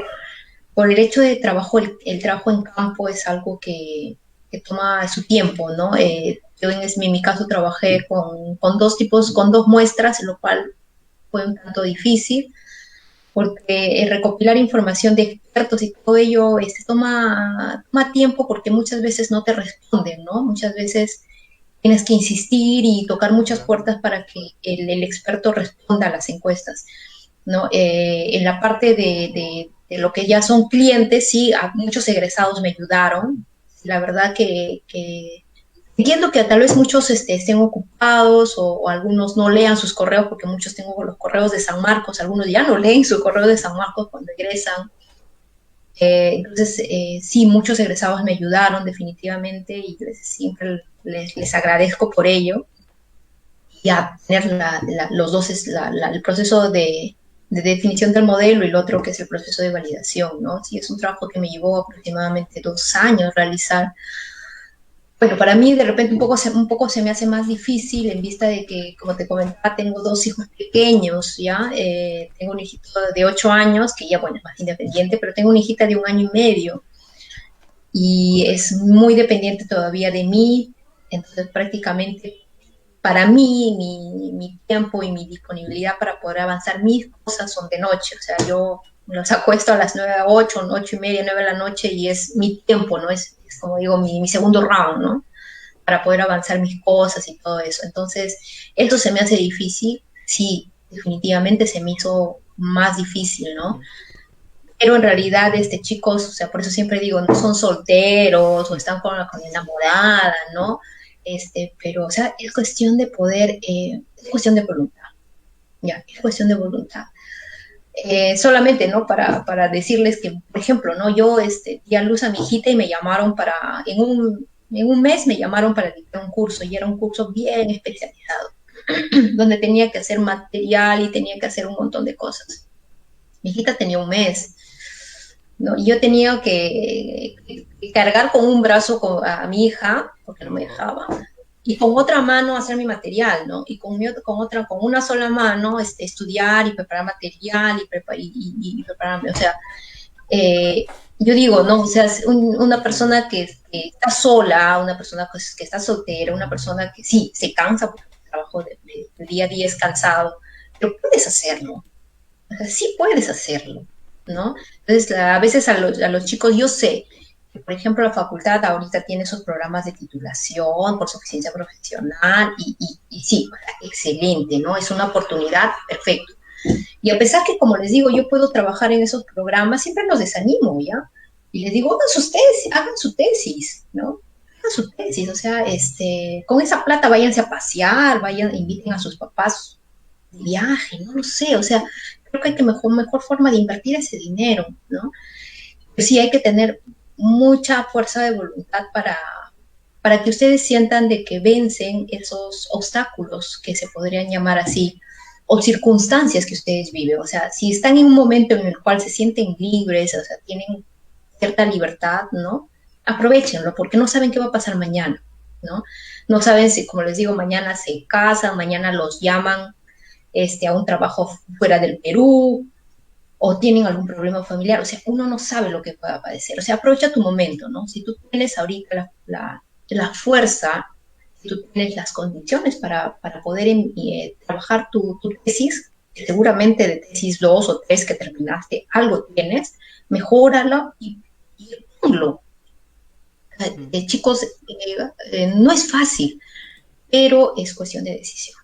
Por el hecho de trabajo, el trabajo en campo es algo que toma su tiempo, ¿no? Yo en mi caso trabajé con dos tipos, con dos muestras, lo cual fue un tanto difícil, porque recopilar información de expertos y todo ello toma tiempo porque muchas veces no te responden, ¿no? Muchas veces tienes que insistir y tocar muchas Claro. puertas para que el experto responda a las encuestas, ¿no? En la parte de lo que ya son clientes, sí, a muchos egresados me ayudaron. La verdad que entiendo que tal vez muchos estén ocupados o algunos no lean sus correos, porque muchos tengo los correos de San Marcos, algunos ya no leen su correo de San Marcos cuando egresan. Entonces, sí, muchos egresados me ayudaron definitivamente y siempre les agradezco por ello. Y a tener los dos, el proceso de definición del modelo y el otro que es el proceso de validación, ¿no? Sí, es un trabajo que me llevó aproximadamente 2 años realizar. Bueno, para mí de repente un poco se me hace más difícil en vista de que, como te comentaba, tengo dos hijos pequeños, ¿ya? Tengo un hijito de 8 años, que ya, bueno, es más independiente, pero tengo una hijita de 1 año y medio y es muy dependiente todavía de mí, entonces prácticamente para mí mi tiempo y mi disponibilidad para poder avanzar mis cosas son de noche, o sea, yo los acuesto a las 9, 8, 8:30, 9 de la noche y es mi tiempo, ¿no? Es como digo, mi segundo round, ¿no? Para poder avanzar mis cosas y todo eso. Entonces, esto se me hace difícil, sí, definitivamente se me hizo más difícil, ¿no? Pero en realidad, chicos, o sea, por eso siempre digo, no son solteros o están con enamorada, ¿no? Pero, o sea, es cuestión de poder, es cuestión de voluntad, ya, es cuestión de voluntad. Solamente, ¿no? Para decirles que, por ejemplo, ¿no? Yo di a luz a mi hijita y me llamaron en un mes me llamaron para dictar un curso y era un curso bien especializado, donde tenía que hacer material y tenía que hacer un montón de cosas. Mi hijita tenía un mes, ¿no? Y yo tenía que cargar con un brazo a mi hija, porque no me dejaba, y con otra mano hacer mi material, ¿no? Y con una sola mano estudiar y preparar material y prepararme, o sea, yo digo, ¿no? O sea, es una persona que está sola, una persona que está soltera, una persona que sí, se cansa porque el trabajo de día a día es cansado, pero puedes hacerlo, o sea, sí puedes hacerlo, ¿no? Entonces, a veces a los chicos, yo sé que, por ejemplo, la facultad ahorita tiene esos programas de titulación por suficiencia profesional y sí, excelente, ¿no? Es una oportunidad perfecta. Y a pesar que, como les digo, yo puedo trabajar en esos programas, siempre los desanimo, ¿ya? Y les digo, hagan su tesis, ¿no? Hagan su tesis, o sea, con esa plata váyanse a pasear, inviten a sus papás de viaje, no lo sé, o sea, creo que hay que mejor forma de invertir ese dinero, ¿no? Pero sí hay que tener mucha fuerza de voluntad para que ustedes sientan de que vencen esos obstáculos que se podrían llamar así, o circunstancias que ustedes viven. O sea, si están en un momento en el cual se sienten libres, o sea, tienen cierta libertad, ¿no? Aprovechenlo, porque no saben qué va a pasar mañana, ¿no? No saben si, como les digo, mañana se casan, mañana los llaman a un trabajo fuera del Perú, o tienen algún problema familiar, o sea, uno no sabe lo que pueda padecer, o sea, aprovecha tu momento, ¿no? Si tú tienes ahorita la fuerza, si tú tienes las condiciones para poder trabajar tu tesis, seguramente de tesis 2 o 3 que terminaste, algo tienes, mejóralo y ponlo. Chicos, no es fácil, pero es cuestión de decisión.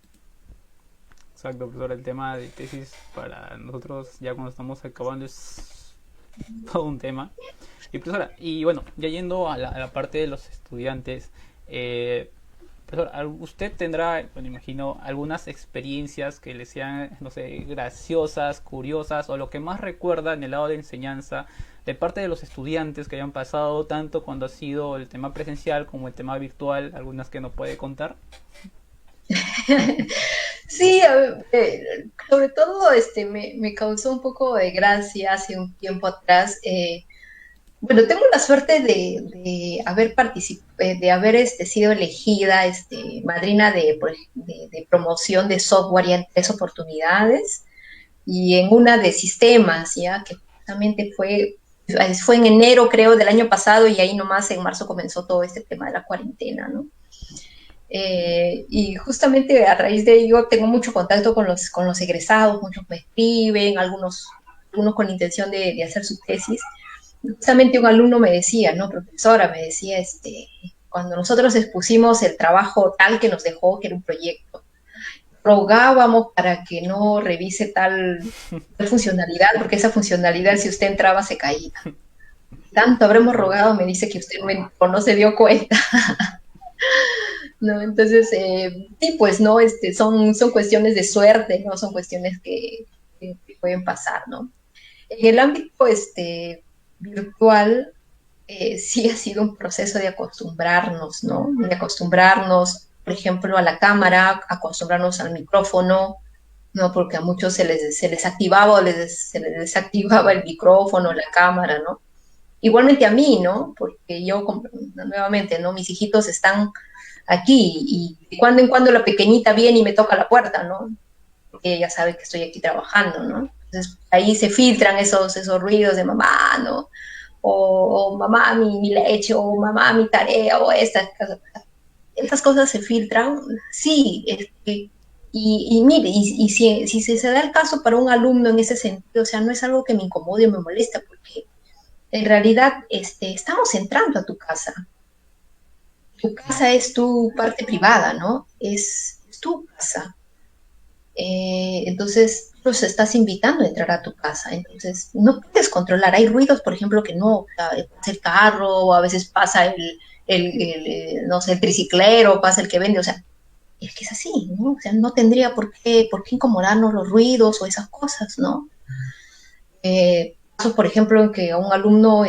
Exacto, profesor. El tema de tesis para nosotros ya cuando estamos acabando es todo un tema. Y profesora, y bueno, ya yendo a la parte de los estudiantes, profesor, usted tendrá, bueno, imagino, algunas experiencias que le sean, no sé, graciosas, curiosas, o lo que más recuerda en el lado de enseñanza de parte de los estudiantes que hayan pasado tanto cuando ha sido el tema presencial como el tema virtual, algunas que nos puede contar. Sí, sobre todo me causó un poco de gracia hace un tiempo atrás. Bueno, tengo la suerte de haber de haber sido elegida madrina de promoción de software ya en 3 oportunidades y en una de sistemas, ya que justamente fue en enero, creo, del año pasado y ahí nomás en marzo comenzó todo este tema de la cuarentena, ¿no? Y justamente a raíz de ello tengo mucho contacto con los egresados, muchos me escriben, algunos con la intención de hacer su tesis. Justamente un alumno me decía, ¿no? Profesora, me decía, cuando nosotros expusimos el trabajo tal que nos dejó, que era un proyecto, rogábamos para que no revise tal funcionalidad, porque esa funcionalidad, si usted entraba, se caía. Tanto habremos rogado, me dice que usted no se dio cuenta. ¿No? Entonces, sí, pues, ¿no? Son cuestiones de suerte, ¿no? Son cuestiones que pueden pasar, ¿no? En el ámbito virtual, sí ha sido un proceso de acostumbrarnos, ¿no? De acostumbrarnos, por ejemplo, a la cámara, acostumbrarnos al micrófono, ¿no? Porque a muchos se les activaba o se les desactivaba el micrófono, la cámara, ¿no? Igualmente a mí, ¿no? Porque yo, nuevamente, ¿no? Mis hijitos están aquí y de cuando en cuando la pequeñita viene y me toca la puerta, ¿no? Porque ella sabe que estoy aquí trabajando, ¿no? Entonces ahí se filtran esos ruidos de mamá, ¿no? O mamá, mi leche, o mamá, mi tarea, o estas cosas se filtran, sí, y mire, si se da el caso para un alumno en ese sentido, o sea, no es algo que me incomode o me molesta, porque en realidad estamos entrando a tu casa es tu parte privada, ¿no? Es tu casa. Entonces, los estás invitando a entrar a tu casa. Entonces, no puedes controlar. Hay ruidos, por ejemplo, que no, pasa el carro, o a veces pasa no sé, el triciclero, pasa el que vende, o sea, es que es así, ¿no? O sea, no tendría por qué incomodarnos los ruidos o esas cosas, ¿no? Por ejemplo, en que a un alumno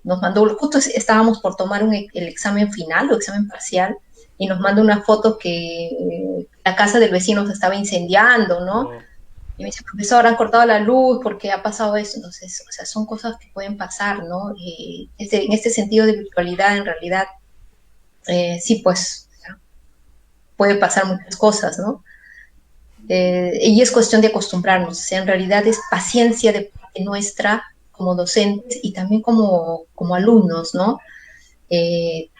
nos mandó, justo estábamos por tomar el examen final o examen parcial, y nos manda una foto que la casa del vecino se estaba incendiando, ¿no? Oh, Y me dice, profesor, han cortado la luz porque ha pasado eso. Entonces, o sea, son cosas que pueden pasar, ¿no? En este sentido de virtualidad, en realidad, sí, pues, o sea, puede pasar muchas cosas, ¿no? Y es cuestión de acostumbrarnos, o sea, en realidad es paciencia de parte nuestra como docentes y también como alumnos, ¿no?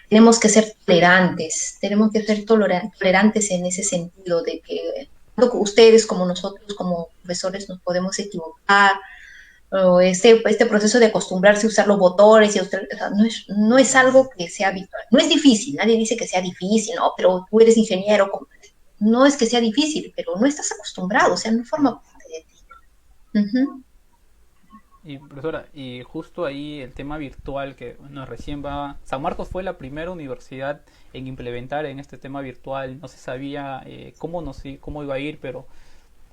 Tenemos que ser tolerantes, tenemos que ser tolerantes en ese sentido de que tanto ustedes como nosotros como profesores nos podemos equivocar, o este proceso de acostumbrarse a usar los botones, y o sea, no es algo que sea habitual, no es difícil, nadie dice que sea difícil, ¿no? Pero tú eres ingeniero, no es que sea difícil, pero no estás acostumbrado, o sea, no forma parte de ti. Uh-huh. y profesora, y justo ahí el tema virtual que bueno, recién va... San Marcos fue la primera universidad en implementar en este tema virtual, no se sabía cómo, no sé, cómo iba a ir, pero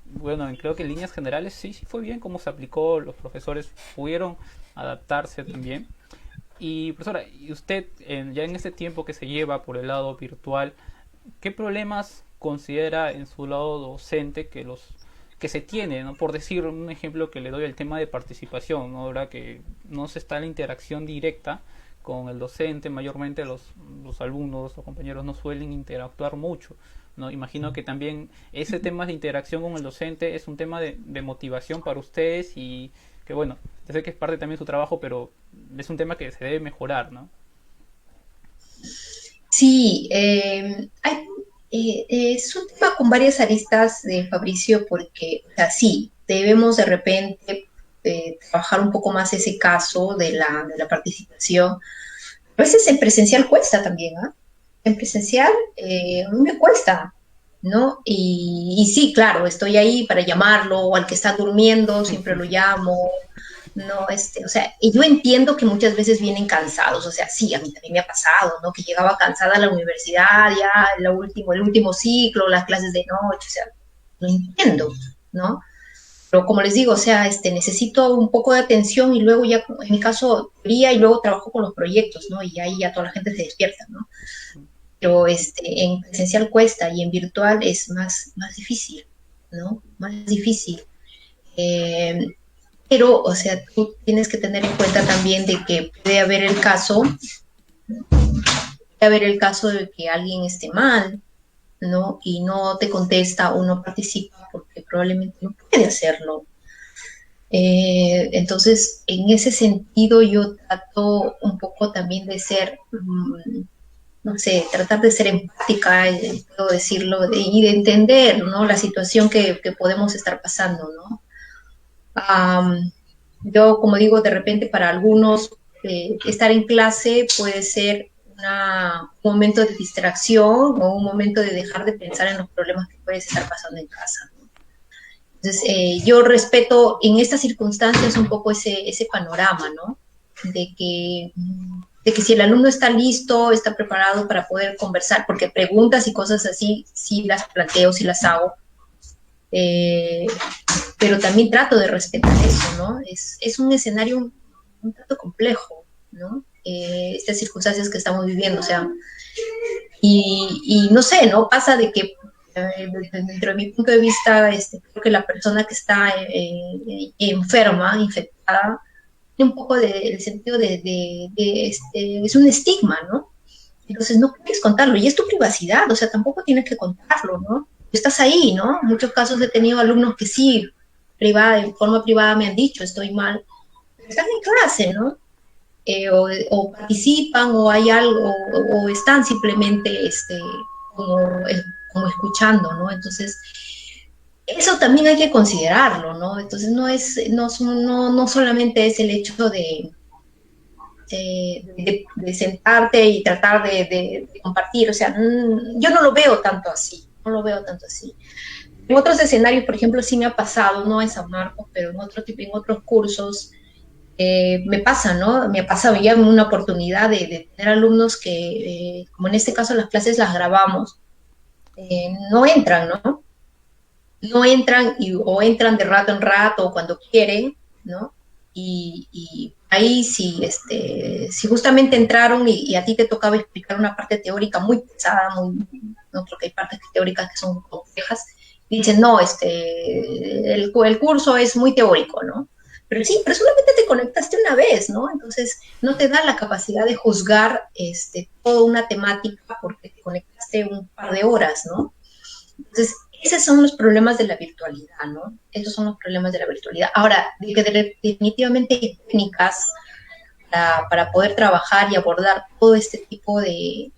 bueno, creo que en líneas generales sí, sí fue bien cómo se aplicó, los profesores pudieron adaptarse también. Y profesora, ¿y usted ya en este tiempo que se lleva por el lado virtual, qué problemas considera en su lado docente que se tiene, ¿no? Por decir un ejemplo que le doy, el tema de participación, ¿no? Ahora que no se está la interacción directa con el docente, mayormente los alumnos o compañeros no suelen interactuar mucho, ¿no? Imagino que también ese tema de interacción con el docente es un tema de motivación para ustedes y que bueno, yo sé que es parte también de su trabajo, pero es un tema que se debe mejorar, ¿no? Sí, es un tema con varias aristas de Fabricio porque, o sea, sí, debemos de repente trabajar un poco más ese caso de la participación. A veces en presencial cuesta también, ¿ah? En presencial a mí me cuesta, ¿no? Y sí, claro, estoy ahí para llamarlo, o al que está durmiendo, siempre lo llamo, no, o sea, y yo entiendo que muchas veces vienen cansados, o sea, sí, a mí también me ha pasado, ¿no? Que llegaba cansada a la universidad, ya el último ciclo, las clases de noche, o sea, lo entiendo, ¿no? Pero como les digo, o sea, necesito un poco de atención y luego ya, en mi caso, teoría y luego trabajo con los proyectos, ¿no? Y ahí ya toda la gente se despierta, ¿no? Pero en presencial cuesta y en virtual es más difícil, ¿no? Más difícil. Eh, pero, o sea, tú tienes que tener en cuenta también de que puede haber el caso de que alguien esté mal, ¿no? Y no te contesta o no participa porque probablemente no puede hacerlo. Entonces, en ese sentido, yo trato un poco también de ser, no sé, tratar de ser empática, puedo decirlo, y de entender, ¿no? La situación que podemos estar pasando, ¿no? Um, yo, como digo, de repente para algunos estar en clase puede ser un momento de distracción o un momento de dejar de pensar en los problemas que puedes estar pasando en casa. Entonces, yo respeto en estas circunstancias un poco ese panorama, ¿no? De que, de que si el alumno está listo, está preparado para poder conversar, porque preguntas y cosas así, sí las planteo, sí las hago, eh, pero también trato de respetar eso, ¿no? Es un escenario un tanto complejo, ¿no? Estas circunstancias que estamos viviendo, o sea, y no sé, ¿no? Pasa de que dentro de mi punto de vista, creo que la persona que está enferma, infectada, tiene un poco el sentido es un estigma, ¿no? Entonces no puedes contarlo y es tu privacidad, o sea, tampoco tienes que contarlo, ¿no? Estás ahí, ¿no? En muchos casos he tenido alumnos que sí, en forma privada me han dicho, estoy mal, pero están en clase, ¿no? O participan o hay algo, o están simplemente como, como escuchando, ¿no? Entonces, eso también hay que considerarlo, ¿no? Entonces, no solamente es el hecho de sentarte y tratar de compartir, o sea, yo no lo veo tanto así, no lo veo tanto así. En otros escenarios, por ejemplo, sí me ha pasado, no en San Marcos, pero en otros cursos, me pasa, ¿no? Me ha pasado ya en una oportunidad de tener alumnos que, como en este caso las clases las grabamos, no entran, ¿no? No entran o entran de rato en rato o cuando quieren, ¿no? Y ahí si justamente entraron y a ti te tocaba explicar una parte teórica muy pesada, no, porque hay partes teóricas que son complejas, y dicen, no, el curso es muy teórico, ¿no? Pero sí, pero solamente te conectaste una vez, ¿no? Entonces no te da la capacidad de juzgar toda una temática porque te conectaste un par de horas, ¿no? Entonces, esos son los problemas de la virtualidad, ¿no? Esos son los problemas de la virtualidad. Ahora, de que definitivamente hay técnicas para poder trabajar y abordar todo este tipo de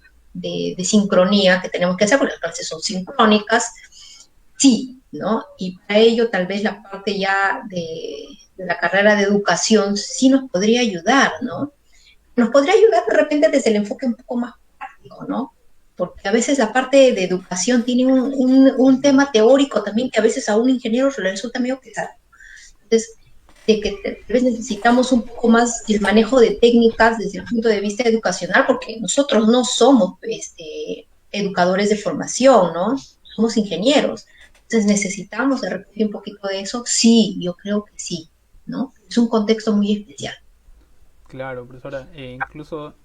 sincronía que tenemos que hacer, porque las clases son sincrónicas, sí, ¿no? Y para ello tal vez la parte ya de la carrera de educación sí nos podría ayudar, ¿no? Nos podría ayudar de repente desde el enfoque un poco más práctico, ¿no? Porque a veces la parte de educación tiene un tema teórico también que a veces a un ingeniero le resulta medio pesado. Entonces, de que tal vez necesitamos un poco más el manejo de técnicas desde el punto de vista educacional, porque nosotros no somos educadores de formación, ¿no? Somos ingenieros. Entonces, necesitamos de repente un poquito de eso. Sí, yo creo que sí, ¿no? Es un contexto muy especial. Claro, profesora. Incluso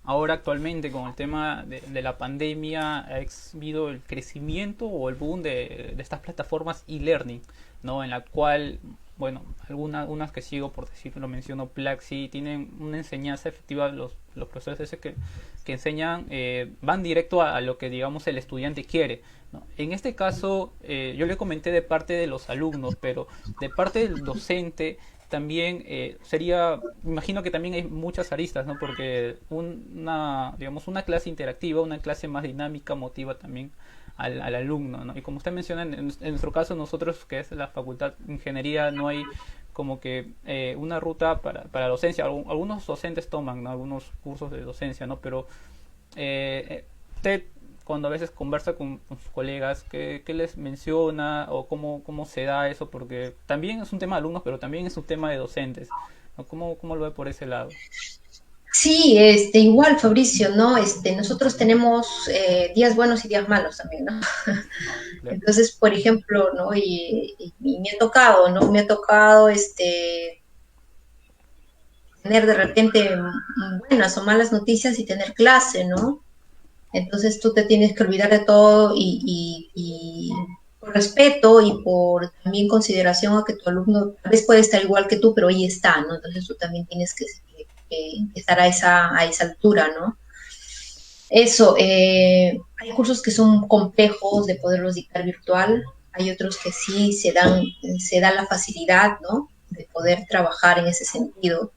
ahora actualmente con el tema de la pandemia ha habido el crecimiento o el boom de estas plataformas e-learning, ¿no? En la cual, bueno, unas que sigo, por decirlo, lo menciono, Plaxi, tienen una enseñanza efectiva, los profesores ese que enseñan, van directo a lo que, digamos, el estudiante quiere, ¿no? En este caso, yo le comenté de parte de los alumnos, pero de parte del docente también sería, imagino que también hay muchas aristas, ¿no? Porque digamos, una clase interactiva, una clase más dinámica motiva también al alumno, ¿no? Y como usted menciona, en nuestro caso nosotros, que es la Facultad de Ingeniería, no hay como que una ruta para docencia. Algunos docentes toman, ¿no? Algunos cursos de docencia, ¿no? Pero usted cuando a veces conversa con sus colegas, ¿qué les menciona o cómo se da eso? Porque también es un tema de alumnos, pero también es un tema de docentes, ¿no? ¿Cómo lo ve por ese lado? Sí, igual Fabricio, ¿no? Nosotros tenemos días buenos y días malos también, ¿no? Claro. Entonces, por ejemplo, ¿no? Y me ha tocado, ¿no? Me ha tocado, tener de repente buenas o malas noticias y tener clase, ¿no? Entonces tú te tienes que olvidar de todo y por respeto y por también consideración a que tu alumno tal vez puede estar igual que tú, pero ahí está, ¿no? Entonces tú también tienes que estar a esa altura, ¿no? Eso, hay cursos que son complejos de poderlos dictar virtual, hay otros que sí se da la facilidad, ¿no? De poder trabajar en ese sentido.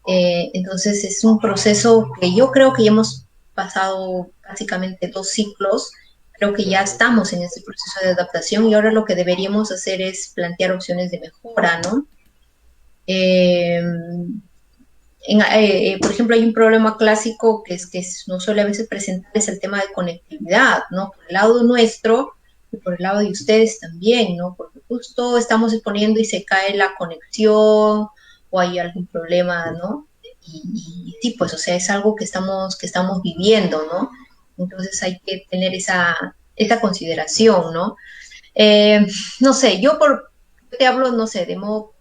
Entonces es un proceso que yo creo que ya hemos pasado básicamente 2 ciclos, creo que ya estamos en ese proceso de adaptación y ahora lo que deberíamos hacer es plantear opciones de mejora, ¿no? Eh, por ejemplo, hay un problema clásico que no suele a veces presentar, es el tema de conectividad, ¿no? Por el lado nuestro y por el lado de ustedes también, ¿no? Porque justo estamos exponiendo y se cae la conexión o hay algún problema, ¿no? Y sí, pues, o sea, es algo que estamos viviendo, ¿no? Entonces hay que tener esa consideración, ¿no? Eh, no sé, yo te hablo, no sé, de modo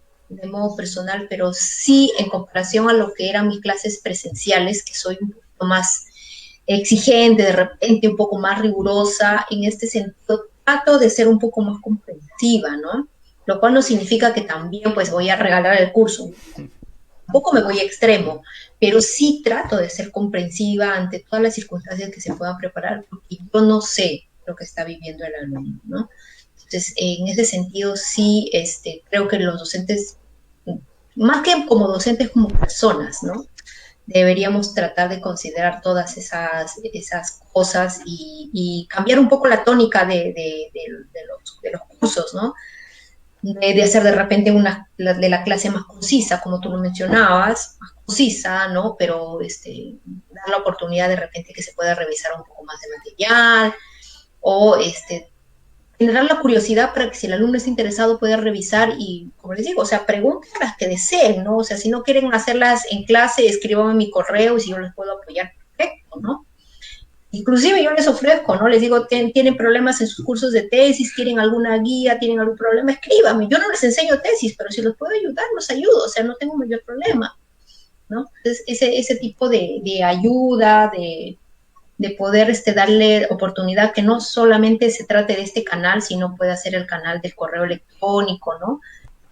personal, pero sí en comparación a lo que eran mis clases presenciales, que soy un poquito más exigente, de repente un poco más rigurosa, en este sentido trato de ser un poco más comprensiva, ¿no? Lo cual no significa que también pues voy a regalar el curso, tampoco me voy a extremo, pero sí trato de ser comprensiva ante todas las circunstancias que se puedan preparar, porque yo no sé lo que está viviendo el alumno, ¿no? Entonces, en ese sentido, sí, creo que los docentes, más que como docentes, como personas, ¿no? Deberíamos tratar de considerar todas esas cosas y cambiar un poco la tónica de los cursos, ¿no? De hacer de repente de la clase más concisa, como tú lo mencionabas, más concisa, ¿no? Pero dar la oportunidad de repente que se pueda revisar un poco más de material o generar la curiosidad para que si el alumno está interesado pueda revisar y, como les digo, o sea, pregunten las que deseen, ¿no? O sea, si no quieren hacerlas en clase, escríbanme mi correo y si yo les puedo apoyar, perfecto, ¿no? Inclusive yo les ofrezco, ¿no? Les digo, tienen problemas en sus cursos de tesis, quieren alguna guía, tienen algún problema, escríbame. Yo no les enseño tesis, pero si los puedo ayudar, los ayudo, o sea, no tengo mayor problema, ¿no? Entonces, ese tipo de ayuda, de poder darle oportunidad que no solamente se trate de este canal, sino puede ser el canal del correo electrónico, ¿no?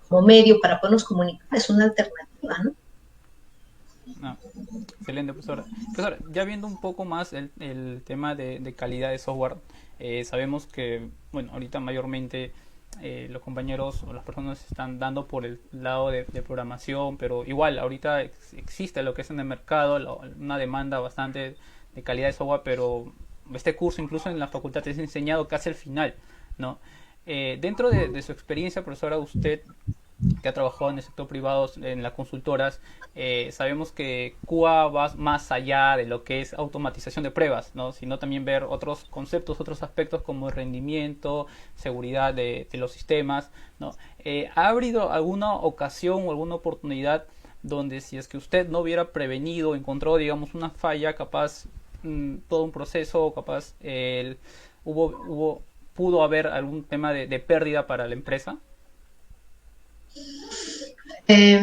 Como medio para podernos comunicar, es una alternativa, ¿no? No, excelente, profesora. Profesora, ya viendo un poco más el tema de calidad de software, sabemos que, bueno, ahorita mayormente los compañeros o las personas están dando por el lado de programación, pero igual ahorita existe lo que es en el mercado, una demanda bastante de calidad de software, pero este curso incluso en la facultad es enseñado casi al final, ¿no? Dentro de su experiencia, profesora, usted que ha trabajado en el sector privado, en las consultoras, sabemos que QA va más allá de lo que es automatización de pruebas, ¿no? Sino también ver otros conceptos, otros aspectos como el rendimiento, seguridad de los sistemas, ¿no? ¿Ha habido alguna ocasión o alguna oportunidad donde si es que usted no hubiera prevenido, encontró, digamos, una falla, capaz todo un proceso, capaz pudo haber algún tema de pérdida para la empresa? Eh,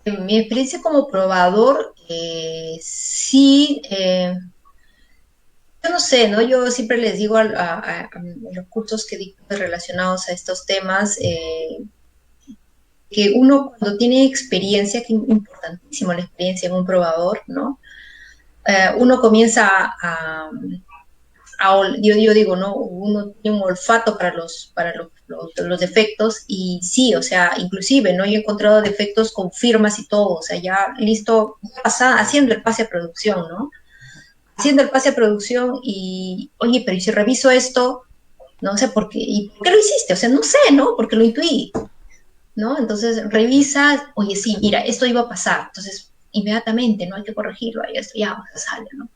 En mi experiencia como probador, sí, yo no sé, ¿no? Yo siempre les digo a los cursos que dicto relacionados a estos temas, que uno cuando tiene experiencia, que es importantísimo la experiencia en un probador, ¿no? Uno comienza yo digo, ¿no? Uno tiene un olfato para los defectos y sí, o sea, inclusive, ¿no? Yo he encontrado defectos con firmas y todo, o sea, ya listo, haciendo el pase a producción, ¿no? Haciendo el pase a producción y, oye, pero ¿y si reviso esto? No sé por qué, ¿y por qué lo hiciste? O sea, no sé, ¿no? Porque lo intuí, ¿no? Entonces revisas, oye, sí, mira, esto iba a pasar, entonces inmediatamente, ¿no? Hay que corregirlo, ahí esto ya sale, ¿no?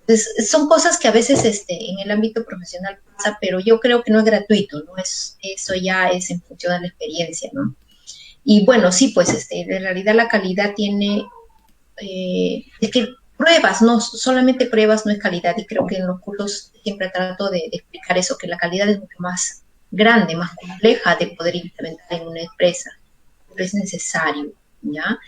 Entonces, son cosas que a veces en el ámbito profesional pasa, pero yo creo que no es gratuito, ¿no? Eso ya es en función de la experiencia, ¿no? Y bueno, sí, pues en realidad la calidad tiene, es que pruebas, no solamente pruebas no es calidad, y creo que en los cursos siempre trato de explicar eso, que la calidad es mucho más grande, más compleja de poder implementar en una empresa, pero es necesario, ¿ya?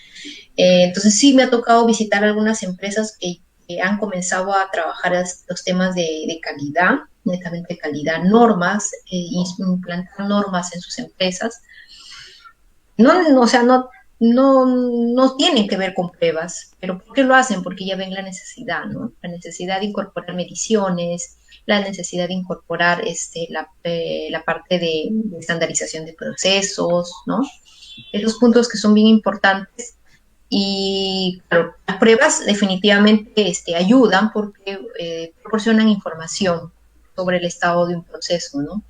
Entonces sí me ha tocado visitar algunas empresas que han comenzado a trabajar los temas de calidad, netamente calidad, normas, implantar normas en sus empresas. No, o sea, no tienen que ver con pruebas, pero ¿por qué lo hacen? Porque ya ven la necesidad, ¿no? La necesidad de incorporar mediciones, la necesidad de incorporar la parte de estandarización de procesos, ¿no? Esos puntos que son bien importantes y claro, las pruebas definitivamente ayudan porque proporcionan información sobre el estado de un proceso, ¿no?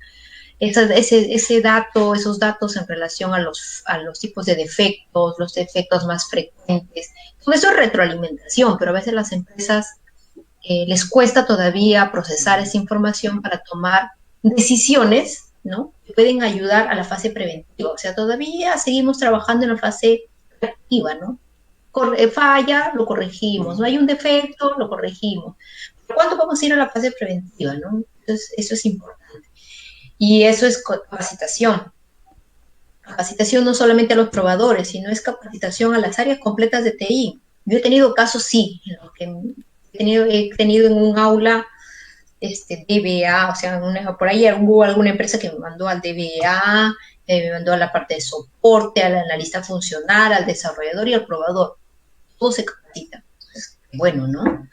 Ese dato, esos datos en relación a los tipos de defectos, los defectos más frecuentes, todo eso es retroalimentación, pero a veces las empresas les cuesta todavía procesar esa información para tomar decisiones, ¿no? Que pueden ayudar a la fase preventiva. O sea, todavía seguimos trabajando en la fase reactiva, ¿no? Falla, lo corregimos. No hay un defecto, lo corregimos. ¿Cuándo vamos a ir a la fase preventiva, no? Entonces, eso es importante. Y eso es capacitación. Capacitación no solamente a los probadores, sino es capacitación a las áreas completas de TI. Yo he tenido casos, sí, en los que he tenido en un aula DBA, o sea, por ahí hubo alguna empresa que me mandó al DBA, me mandó a la parte de soporte, al analista funcional, al desarrollador y al probador. Todo se capacita. Entonces, bueno, ¿no?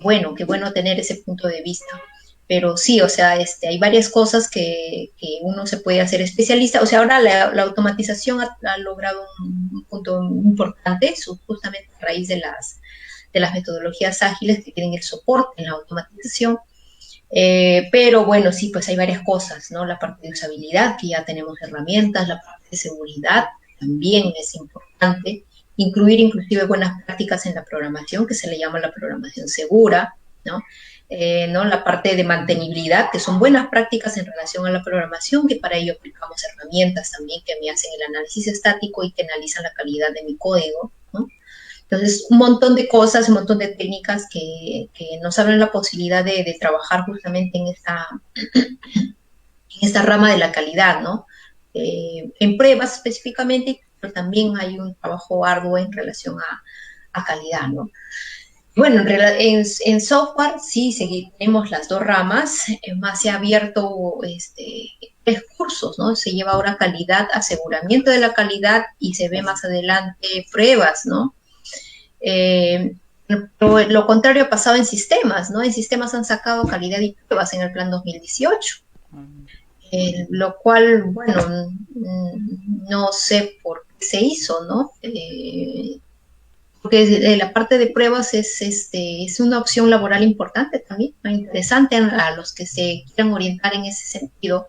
Bueno, qué bueno tener ese punto de vista. Pero sí, o sea, hay varias cosas que uno se puede hacer especialista. O sea, ahora la automatización ha logrado un punto importante, justamente a raíz de las metodologías ágiles que tienen el soporte en la automatización. Pero bueno, sí, pues hay varias cosas, ¿no? La parte de usabilidad, que ya tenemos herramientas, la parte de seguridad también es importante, incluir inclusive buenas prácticas en la programación, que se le llama la programación segura, ¿no? ¿No? La parte de mantenibilidad, que son buenas prácticas en relación a la programación, que para ello aplicamos herramientas también que me hacen el análisis estático y que analizan la calidad de mi código, ¿no? Entonces, un montón de cosas, un montón de técnicas que nos abren la posibilidad de trabajar justamente en esta rama de la calidad, ¿no? En pruebas específicamente, pero también hay un trabajo arduo en relación a calidad, ¿no? Bueno, en software sí tenemos las dos ramas, más se ha abierto 3 cursos, ¿no? Se lleva ahora calidad, aseguramiento de la calidad y se ve más adelante pruebas, ¿no? Eh, lo contrario ha pasado en sistemas, ¿no? En sistemas han sacado calidad y pruebas en el plan 2018, lo cual, bueno, no sé por qué se hizo, ¿no? Porque la parte de pruebas es una opción laboral importante también, ¿no? Interesante a los que se quieran orientar en ese sentido,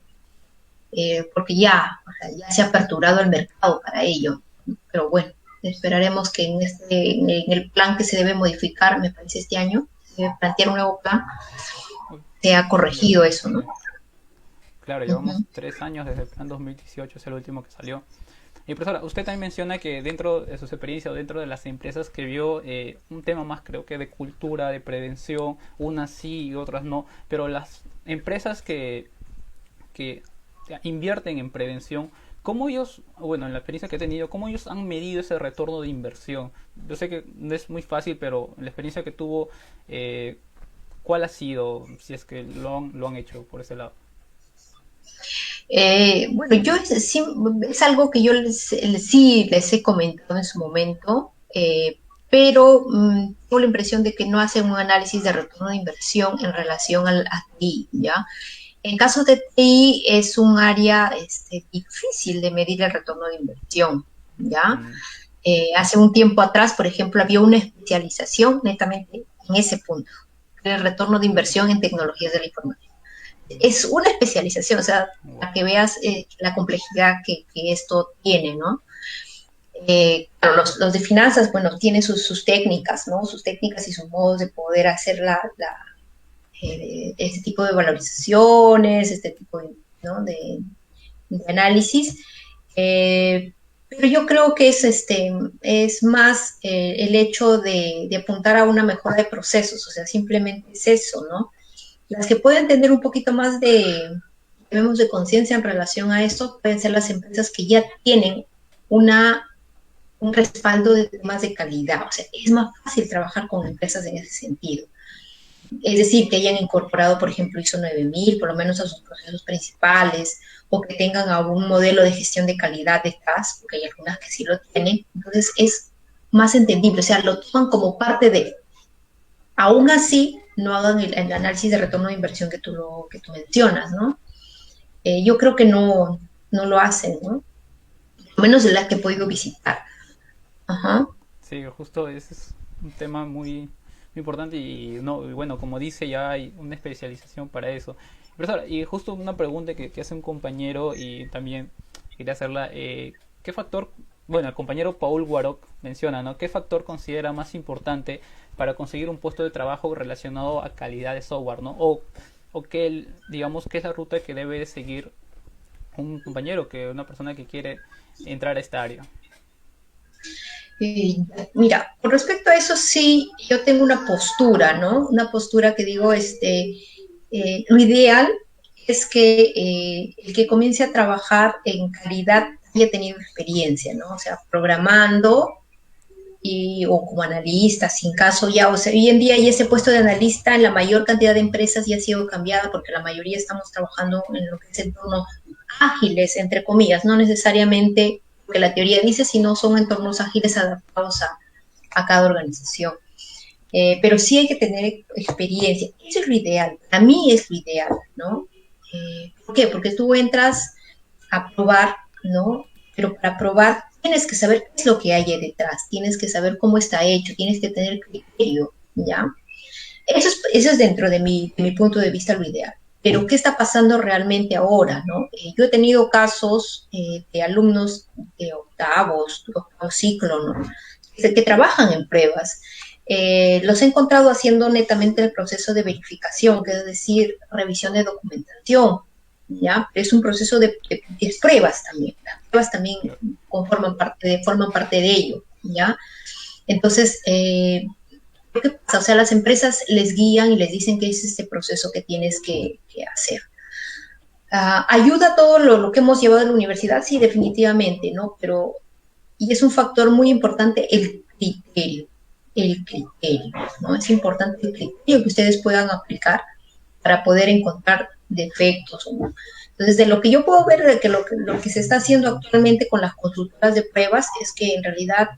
porque ya se ha aperturado el mercado para ello, ¿no? Pero bueno, esperaremos que en el plan que se debe modificar, me parece este año, se debe plantear un nuevo plan, se ha corregido eso, ¿no? Claro, Uh -huh. llevamos 3 años desde el plan 2018, es el último que salió. Y profesora, usted también menciona que dentro de sus experiencias o dentro de las empresas que vio un tema más creo que de cultura, de prevención, unas sí y otras no, pero las empresas que invierten en prevención, ¿cómo ellos, bueno, en la experiencia que he tenido, cómo ellos han medido ese retorno de inversión? Yo sé que no es muy fácil, pero en la experiencia que tuvo, eh, ¿cuál ha sido, si es que lo han hecho por ese lado? Bueno, sí, es algo que yo sí les he comentado en su momento, pero tengo la impresión de que no hacen un análisis de retorno de inversión en relación a TI, ¿ya? En caso de TI es un área difícil de medir el retorno de inversión, ¿ya? Mm, Hace un tiempo atrás, por ejemplo, había una especialización netamente en ese punto, el retorno de inversión en tecnologías de la información. Es una especialización, o sea, wow. para que veas la complejidad que esto tiene, ¿no? Claro, los de finanzas, bueno, tienen sus técnicas, ¿no? Sus técnicas y sus modos de poder hacer este tipo de valorizaciones, este tipo de, ¿no? de análisis. Pero yo creo que es más el hecho de apuntar a una mejora de procesos, o sea, simplemente es eso, ¿no? Las que pueden tener un poquito más debemos de conciencia en relación a esto pueden ser las empresas que ya tienen una, un respaldo de temas de calidad. O sea, es más fácil trabajar con empresas en ese sentido. Es decir, que hayan incorporado, por ejemplo, ISO 9000, por lo menos a sus procesos principales, o que tengan algún modelo de gestión de calidad detrás, porque hay algunas que sí lo tienen. Entonces, es más entendible, o sea, lo toman como parte de. Aún así, no hagan el análisis de retorno de inversión que tú mencionas, ¿no? Yo creo que no lo hacen, ¿no? Al menos de las que he podido visitar. Ajá. Sí, justo ese es un tema muy, muy importante y, no, y bueno, como dice, ya hay una especialización para eso. Profesor, y justo una pregunta que hace un compañero y también quería hacerla, ¿qué factor, bueno, el compañero Paul Warok menciona, ¿no? ¿Qué factor considera más importante para conseguir un puesto de trabajo relacionado a calidad de software, ¿no? O que, digamos, qué es la ruta que debe seguir un compañero, que una persona que quiere entrar a esta área. Mira, con respecto a eso sí, yo tengo una postura, ¿no? Una postura que digo, lo ideal es que el que comience a trabajar en calidad haya tenido experiencia, ¿no? O sea, programando o como analista, sin caso ya, o sea, hoy en día ya ese puesto de analista en la mayor cantidad de empresas ya ha sido cambiada porque la mayoría estamos trabajando en lo que es entornos ágiles, entre comillas, no necesariamente lo que la teoría dice, sino son entornos ágiles adaptados a cada organización. Pero sí hay que tener experiencia, eso es lo ideal, a mí es lo ideal, ¿no? ¿Por qué? Porque tú entras a probar, ¿no? Pero para probar tienes que saber qué es lo que hay detrás, tienes que saber cómo está hecho, tienes que tener criterio, ¿ya? Eso es dentro de mi punto de vista lo ideal. Pero ¿qué está pasando realmente ahora, no? Yo he tenido casos de alumnos de octavo ciclo, ¿no? Que trabajan en pruebas. Los he encontrado haciendo netamente el proceso de verificación, que es decir, revisión de documentación, ¿ya? Es un proceso de pruebas también. Las pruebas también forman parte de ello, ¿ya? Entonces, ¿qué pasa? O sea, las empresas les guían y les dicen que es este proceso que tienes que hacer. ¿Ayuda todo lo que hemos llevado en la universidad? Sí, definitivamente, ¿no? Pero, y es un factor muy importante el criterio, ¿no? Es importante el criterio que ustedes puedan aplicar para poder encontrar defectos o no. Entonces, de lo que yo puedo ver, de que lo que se está haciendo actualmente con las consultoras de pruebas es que en realidad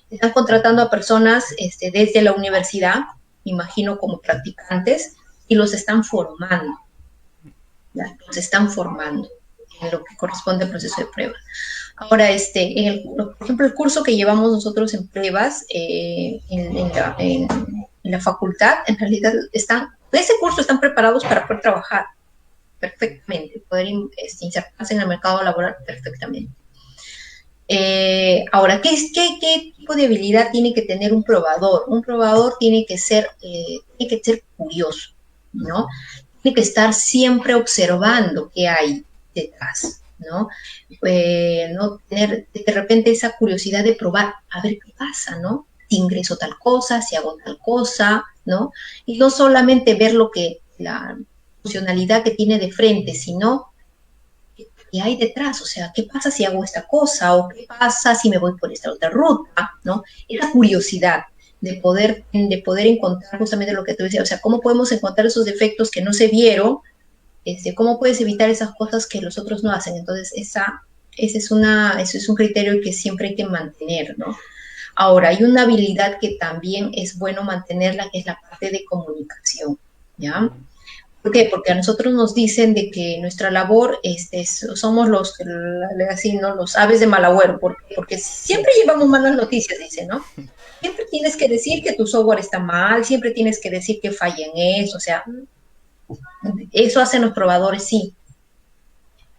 están contratando a personas desde la universidad, imagino como practicantes, y los están formando, ¿ya? Los están formando en lo que corresponde al proceso de pruebas. Ahora, por ejemplo, el curso que llevamos nosotros en pruebas en la facultad, en realidad de ese curso están preparados para poder trabajar perfectamente, poder insertarse en el mercado laboral perfectamente. Ahora, ¿qué tipo de habilidad tiene que tener un probador? Un probador tiene que ser curioso, ¿no? Tiene que estar siempre observando qué hay detrás, ¿no? No tener de repente esa curiosidad de probar, a ver qué pasa, ¿no? Si ingreso tal cosa, si hago tal cosa, ¿no? Y no solamente ver la funcionalidad que tiene de frente, sino ¿qué hay detrás? O sea, ¿qué pasa si hago esta cosa? ¿O qué pasa si me voy por esta otra ruta? ¿No? Esa curiosidad de poder encontrar justamente lo que tú decías, o sea, ¿cómo podemos encontrar esos defectos que no se vieron? ¿Cómo puedes evitar esas cosas que los otros no hacen? Entonces, ese es un criterio que siempre hay que mantener, ¿no? Ahora, hay una habilidad que también es bueno mantenerla, que es la parte de comunicación, ¿ya? ¿Por qué? Porque a nosotros nos dicen de que nuestra labor somos así, ¿no? Los aves de mal agüero, porque siempre llevamos malas noticias, dicen, ¿no? Siempre tienes que decir que tu software está mal, siempre tienes que decir que falla en eso, o sea, eso hacen los probadores, sí.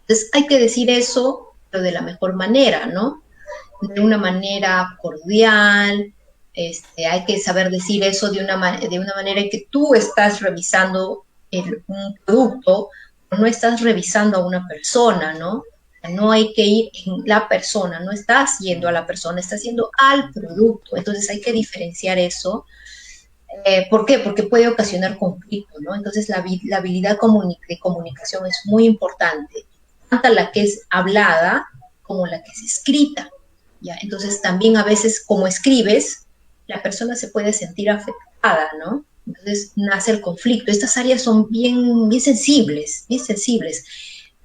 Entonces hay que decir eso, pero de la mejor manera, ¿no? De una manera cordial, hay que saber decir eso de una manera en que tú estás revisando un producto, no estás revisando a una persona, ¿no? No hay que ir en la persona, no estás yendo a la persona, estás yendo al producto. Entonces hay que diferenciar eso. ¿Por qué? Porque puede ocasionar conflicto, ¿no? Entonces la habilidad de comunicación es muy importante, tanto la que es hablada como la que es escrita. ¿Ya? Entonces también a veces como escribes, la persona se puede sentir afectada, ¿no? Entonces nace el conflicto. Estas áreas son bien, bien sensibles, bien sensibles.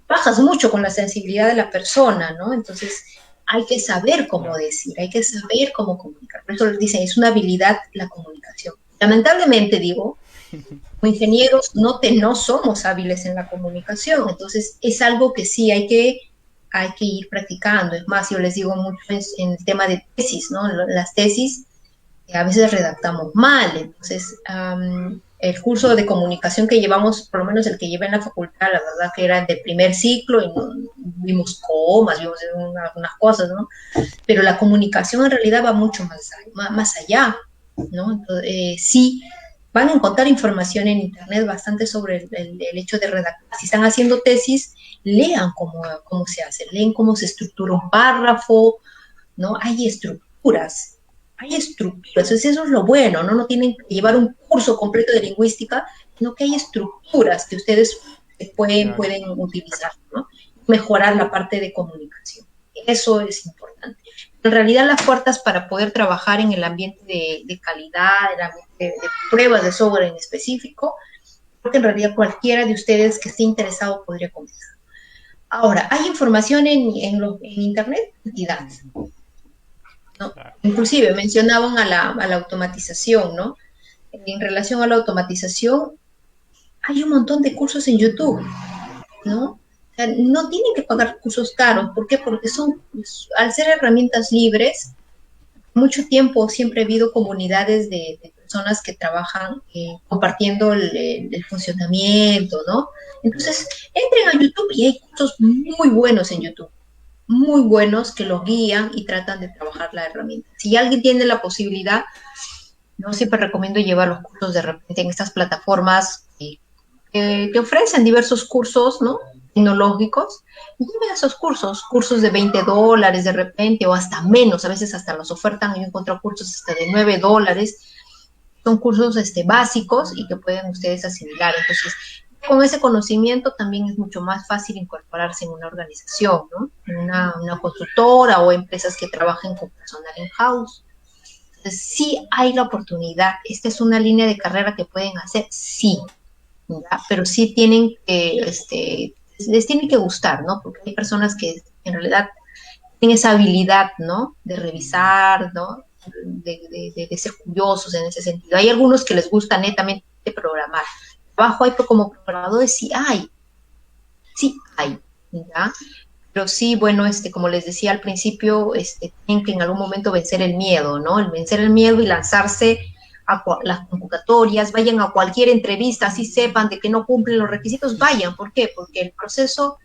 Bajas mucho con la sensibilidad de la persona, ¿no? Entonces hay que saber cómo Claro. decir, hay que saber cómo comunicar. Por eso les dicen, es una habilidad la comunicación. Lamentablemente, digo, como ingenieros no somos hábiles en la comunicación, entonces es algo que sí hay que ir practicando. Es más, yo les digo mucho en el tema de tesis, ¿no? Las tesis a veces redactamos mal, entonces el curso de comunicación que llevamos, por lo menos el que llevé en la facultad, la verdad que era de primer ciclo y no, vimos comas, vimos algunas cosas, ¿no? Pero la comunicación en realidad va mucho más allá, ¿no? Entonces, sí, van a encontrar información en Internet bastante sobre el hecho de redactar. Si están haciendo tesis, lean cómo se hace, leen cómo se estructura un párrafo, ¿no? Hay estructuras, entonces eso es lo bueno, ¿no? No tienen que llevar un curso completo de lingüística, sino que hay estructuras que ustedes Claro. pueden utilizar, ¿no? Mejorar la parte de comunicación. Eso es importante. En realidad las puertas para poder trabajar en el ambiente de calidad, el ambiente de pruebas de software en específico, creo que en realidad cualquiera de ustedes que esté interesado podría comenzar. Ahora, hay información en Internet, cantidad, ¿no? Claro. Inclusive mencionaban a la automatización, ¿no? En relación a la automatización, hay un montón de cursos en YouTube, ¿no? O sea, no tienen que pagar cursos caros. ¿Por qué? Porque al ser herramientas libres, mucho tiempo siempre ha habido comunidades de personas que trabajan compartiendo el funcionamiento, ¿no? Entonces, entren a YouTube y hay cursos muy buenos en YouTube, muy buenos que los guían y tratan de trabajar la herramienta. Si alguien tiene la posibilidad, yo siempre recomiendo llevar los cursos de repente en estas plataformas que ofrecen diversos cursos, ¿no? Tecnológicos, y lleven esos cursos de $20 de repente, o hasta menos, a veces hasta los ofertan, yo he encontrado cursos hasta de $9, son cursos básicos y que pueden ustedes asimilar. Entonces, con ese conocimiento también es mucho más fácil incorporarse en una organización, ¿no? En una consultora o empresas que trabajen con personal in-house. Entonces, sí hay la oportunidad. Esta es una línea de carrera que pueden hacer, sí, ¿ya? Pero sí tienen que, les tiene que gustar, ¿no? Porque hay personas que en realidad tienen esa habilidad, ¿no? De revisar, ¿no? De ser curiosos en ese sentido. Hay algunos que les gusta netamente programar. Trabajo hay como programadores, sí hay, ¿ya? Pero sí, bueno, como les decía al principio, tienen que en algún momento vencer el miedo, ¿no? El vencer el miedo y lanzarse a las convocatorias, vayan a cualquier entrevista, así sepan de que no cumplen los requisitos, vayan. ¿Por qué? Porque el proceso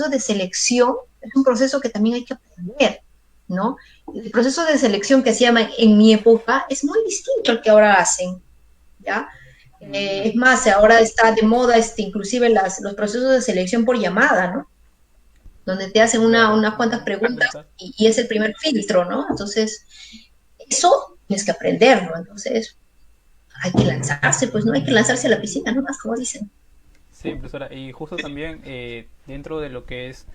de selección es un proceso que también hay que aprender, ¿no? El proceso de selección que hacían en mi época es muy distinto al que ahora hacen, ¿ya? Es más, ahora está de moda inclusive los procesos de selección por llamada, ¿no? Donde te hacen Claro. unas cuantas preguntas Preguntas. y es el primer filtro, ¿no? Entonces, eso tienes que aprenderlo. Entonces, hay que lanzarse, pues no hay que lanzarse a la piscina, nomás, como dicen. Sí, profesora, y justo también dentro de lo que es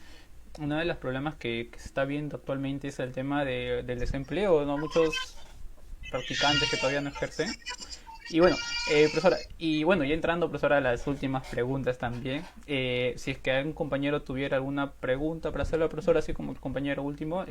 uno de los problemas que se está viendo actualmente es el tema del desempleo, ¿no? Muchos practicantes que todavía no ejercen. Y bueno, profesora, y bueno, ya entrando, profesora, a las últimas preguntas también. Si es que algún compañero tuviera alguna pregunta para hacerle a la profesora, así como el compañero último,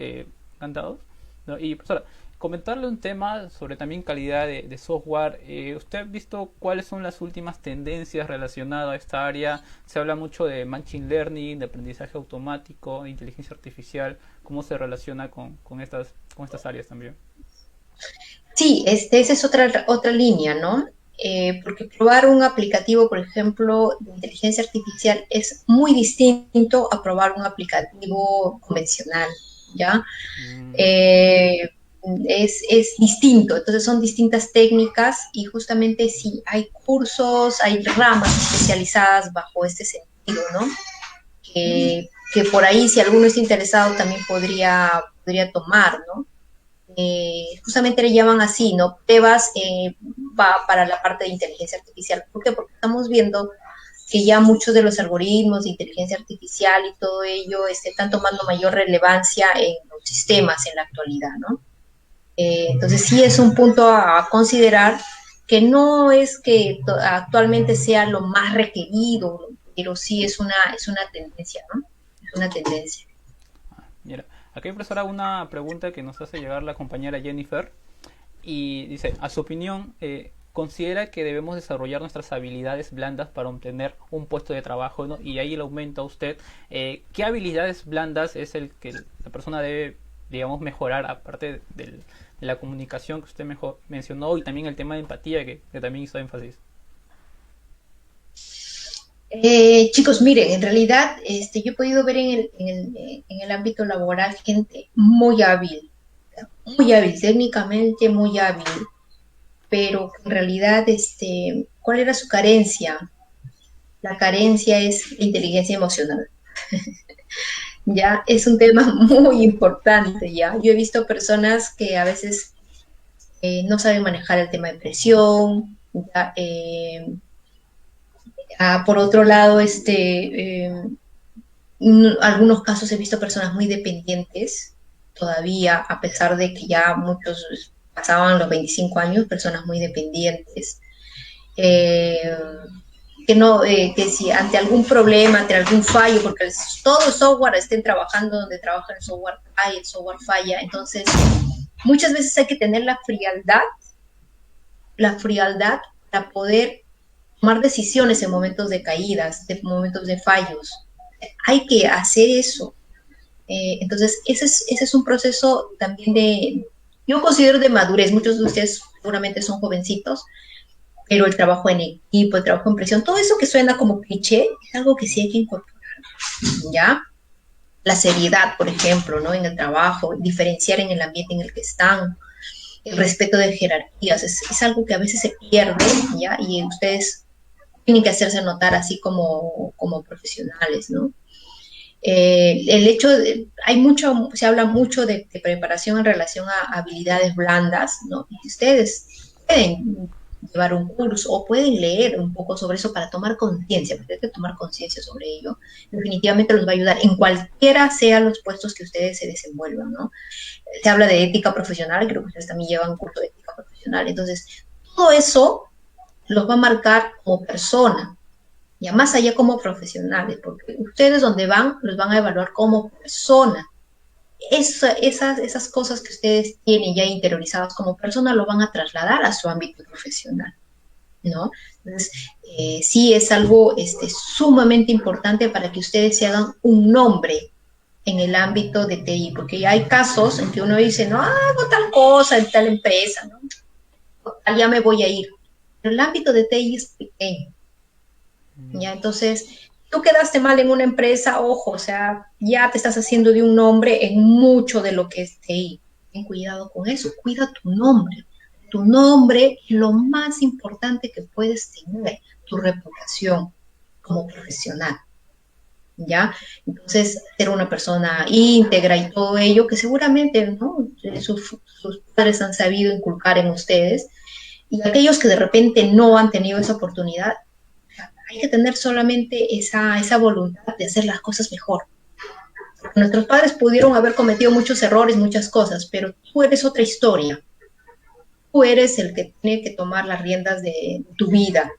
encantados. ¿No? Y profesora, comentarle un tema sobre también calidad de software. ¿Usted ha visto cuáles son las últimas tendencias relacionadas a esta área? Se habla mucho de machine learning, de aprendizaje automático, de inteligencia artificial. ¿Cómo se relaciona con estas áreas también? Sí, esa es otra línea, ¿no? Porque probar un aplicativo, por ejemplo, de inteligencia artificial es muy distinto a probar un aplicativo convencional, ¿ya? Mm, Eh, es distinto, entonces son distintas técnicas y justamente sí, hay cursos, hay ramas especializadas bajo este sentido, ¿no? Que por ahí, si alguno está interesado, también podría tomar, ¿no? Justamente le llaman así, ¿no? Pruebas va para la parte de inteligencia artificial. ¿Por qué? Porque estamos viendo que ya muchos de los algoritmos de inteligencia artificial y todo ello están tomando mayor relevancia en los sistemas en la actualidad, ¿no? Entonces sí es un punto a considerar que no es que actualmente sea lo más requerido, pero sí es una tendencia, ¿no? Es una tendencia. mira, aquí hay, profesora, una pregunta que nos hace llegar la compañera Jennifer. Y dice, a su opinión, considera que debemos desarrollar nuestras habilidades blandas para obtener un puesto de trabajo, ¿no? Y ahí le aumenta a usted. ¿Qué habilidades blandas es el que la persona debe, digamos, mejorar, aparte de la comunicación que usted mejor mencionó y también el tema de empatía que también hizo énfasis? Chicos, miren, en realidad yo he podido ver en el ámbito laboral gente muy hábil, técnicamente muy hábil, pero en realidad, ¿cuál era su carencia? La carencia es inteligencia emocional. Ya es un tema muy importante, ya. Yo he visto personas que a veces no saben manejar el tema de presión, ya, por otro lado, algunos casos he visto personas muy dependientes todavía, a pesar de que ya muchos pasaban los 25 años, personas muy dependientes. Eh, que si ante algún problema, ante algún fallo, porque todo el software estén trabajando donde trabaja el software, hay el software falla, entonces muchas veces hay que tener la frialdad para poder tomar decisiones en momentos de caídas, de momentos de fallos. Hay que hacer eso. Entonces, ese es un proceso también yo considero de madurez. Muchos de ustedes seguramente son jovencitos, pero el trabajo en equipo, el trabajo en presión, todo eso que suena como cliché, es algo que sí hay que incorporar, ¿ya? La seriedad, por ejemplo, ¿no? En el trabajo, diferenciar en el ambiente en el que están, el respeto de jerarquías, es algo que a veces se pierde, ¿ya? Y ustedes tienen que hacerse notar así como profesionales, ¿no? El hecho se habla mucho de preparación en relación a habilidades blandas, ¿no? Y ustedes pueden llevar un curso o pueden leer un poco sobre eso para tomar conciencia, porque hay que tomar conciencia sobre ello. Definitivamente los va a ayudar en cualquiera sean los puestos que ustedes se desenvuelvan, ¿no? Se habla de ética profesional, creo que ustedes también llevan un curso de ética profesional, entonces todo eso los va a marcar como persona, ya más allá como profesionales, porque ustedes donde van, los van a evaluar como persona. Esas cosas que ustedes tienen ya interiorizadas como persona lo van a trasladar a su ámbito profesional, ¿no? Entonces, sí es algo sumamente importante para que ustedes se hagan un nombre en el ámbito de TI, porque hay casos en que uno dice, no hago tal cosa en tal empresa, ¿no? Ya me voy a ir. Pero el ámbito de TI es pequeño. Mm, ¿Ya? Entonces, tú quedaste mal en una empresa, ojo, o sea, ya te estás haciendo de un nombre en mucho de lo que es TI. Ten cuidado con eso, cuida tu nombre. Tu nombre es lo más importante que puedes tener, tu reputación como profesional, ¿ya? Entonces, ser una persona íntegra y todo ello, que seguramente, ¿no? Sus padres han sabido inculcar en ustedes, y aquellos que de repente no han tenido esa oportunidad, hay que tener solamente esa voluntad de hacer las cosas mejor. Nuestros padres pudieron haber cometido muchos errores, muchas cosas, pero tú eres otra historia. Tú eres el que tiene que tomar las riendas de tu vida.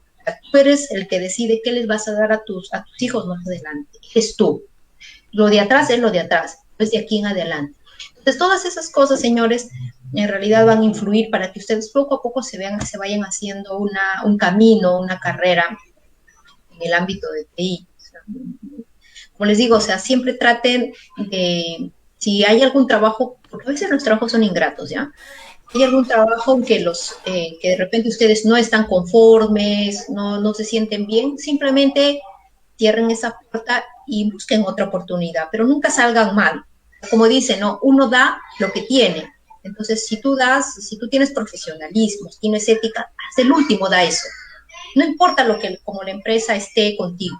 Tú eres el que decide qué les vas a dar a tus hijos más adelante. Es tú. Lo de atrás es lo de atrás, es de aquí en adelante. Entonces, todas esas cosas, señores, en realidad van a influir para que ustedes poco a poco se vayan haciendo un camino, una carrera en el ámbito de TI. Como les digo, o sea, siempre traten de, si hay algún trabajo, porque a veces los trabajos son ingratos, ¿ya? ¿Hay algún trabajo en que de repente ustedes no están conformes, no se sienten bien? Simplemente cierren esa puerta y busquen otra oportunidad, pero nunca salgan mal. Como dicen, ¿no? Uno da lo que tiene. Entonces, si tú tienes profesionalismo, tienes ética, hasta el último da eso. No importa como la empresa esté contigo,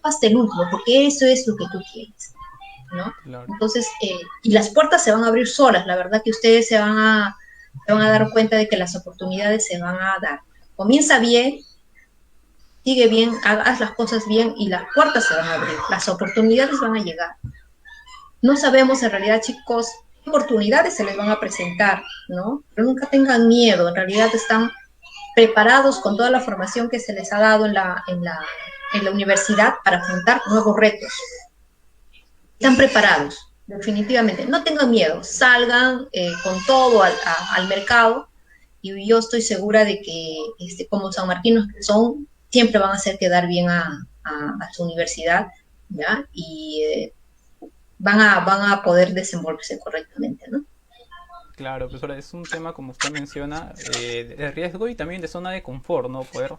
hasta el último, porque eso es lo que tú quieres, ¿no? Claro. Entonces, y las puertas se van a abrir solas, la verdad que ustedes se van a dar cuenta de que las oportunidades se van a dar. Comienza bien, sigue bien, haz las cosas bien y las puertas se van a abrir, las oportunidades van a llegar. No sabemos en realidad, chicos, qué oportunidades se les van a presentar, ¿no? Pero nunca tengan miedo, en realidad están preparados con toda la formación que se les ha dado en la universidad para afrontar nuevos retos. Están preparados, definitivamente. No tengan miedo, salgan con todo al mercado y yo estoy segura de que como sanmarquinos que son, siempre van a hacer quedar bien a su universidad, ¿ya? Y van a poder desenvolverse correctamente, ¿no? Claro, profesora, es un tema, como usted menciona, de riesgo y también de zona de confort, ¿no? Poder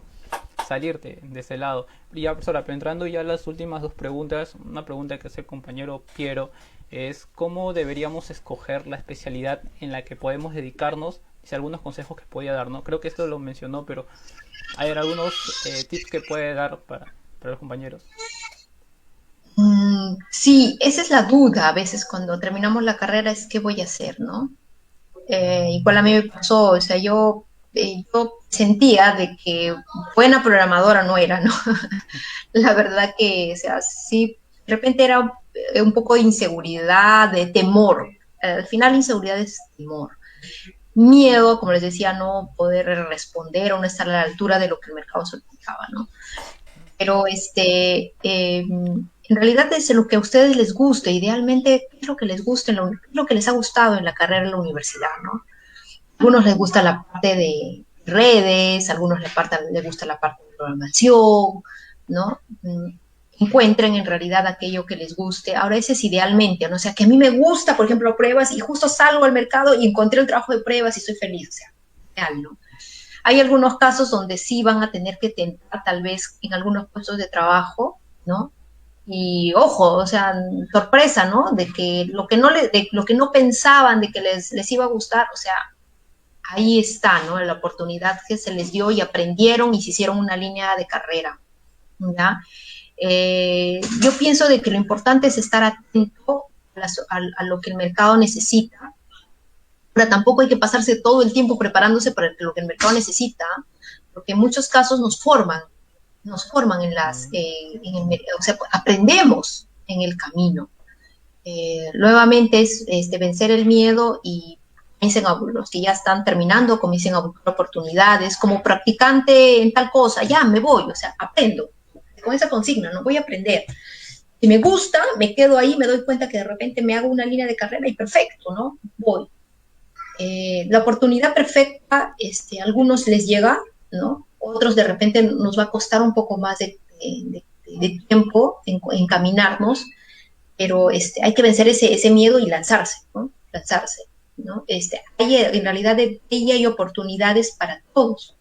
salirte de ese lado. Y ya, profesora, pero entrando ya a las últimas dos preguntas, una pregunta que hace el compañero Piero es cómo deberíamos escoger la especialidad en la que podemos dedicarnos, y algunos consejos que podía dar, ¿no? Creo que esto lo mencionó, pero hay algunos tips que puede dar para los compañeros. Sí, esa es la duda a veces cuando terminamos la carrera, es qué voy a hacer, ¿no? Igual a mí me pasó, o sea, yo sentía de que buena programadora no era, ¿no? La verdad que, o sea, sí, de repente era un poco de inseguridad, de temor. Al final, inseguridad es temor. Miedo, como les decía, no poder responder o no estar a la altura de lo que el mercado solicitaba, ¿no? Pero en realidad es lo que a ustedes les guste, idealmente, ¿qué es lo que les gusta, qué es lo que les ha gustado en la carrera en la universidad, ¿no? A algunos les gusta la parte de redes, a algunos les gusta la parte de programación, ¿no? Encuentren en realidad aquello que les guste. Ahora, ese es idealmente, ¿no? O sea, que a mí me gusta, por ejemplo, pruebas y justo salgo al mercado y encontré el trabajo de pruebas y estoy feliz, o sea, ideal, ¿no? Hay algunos casos donde sí van a tener que tentar tal vez en algunos puestos de trabajo, ¿no? Y ojo, o sea, sorpresa, ¿no? De que lo que no pensaban de que les iba a gustar, o sea, ahí está, ¿no? La oportunidad que se les dio y aprendieron y se hicieron una línea de carrera, ¿ya? Yo pienso de que lo importante es estar atento a lo que el mercado necesita. Ahora, tampoco hay que pasarse todo el tiempo preparándose para lo que el mercado necesita, porque en muchos casos nos forman o sea, aprendemos en el camino. Nuevamente es vencer el miedo y comiencen los que ya están terminando, comiencen a buscar oportunidades, como practicante en tal cosa, ya me voy, o sea, aprendo, con esa consigna, no voy a aprender. Si me gusta, me quedo ahí, me doy cuenta que de repente me hago una línea de carrera y perfecto, ¿no? Voy. La oportunidad perfecta, a algunos les llega, ¿no? Otros de repente nos va a costar un poco más de tiempo en encaminarnos, pero hay que vencer ese miedo y lanzarse, ¿no? Lanzarse, ¿no? En realidad hay oportunidades para todos.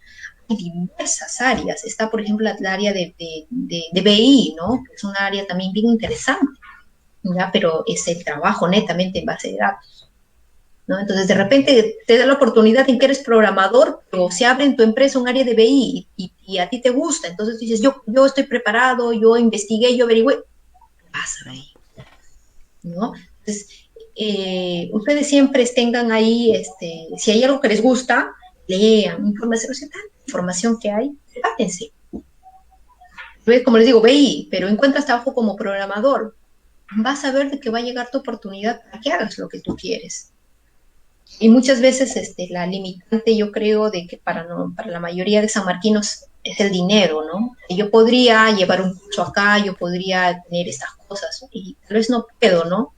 Hay diversas áreas. Está, por ejemplo, el área de BI, ¿no? Que es un área también bien interesante, ¿ya? Pero es el trabajo netamente en base de datos, ¿no? Entonces, de repente te da la oportunidad en que eres programador, pero se abre en tu empresa un área de BI y a ti te gusta. Entonces dices, yo estoy preparado, yo investigué, yo averigüé. ¿Qué pasa ahí? ¿No? Entonces, ustedes siempre tengan ahí, si hay algo que les gusta, lean, información, o sea, tanta información que hay, prepárense. como les digo, BI, pero encuentras trabajo como programador, vas a ver de que va a llegar tu oportunidad para que hagas lo que tú quieres. Y muchas veces la limitante, yo creo, de que para la mayoría de sanmarquinos es el dinero, ¿no? Yo podría llevar un curso acá, yo podría tener estas cosas, y tal vez no puedo, ¿no?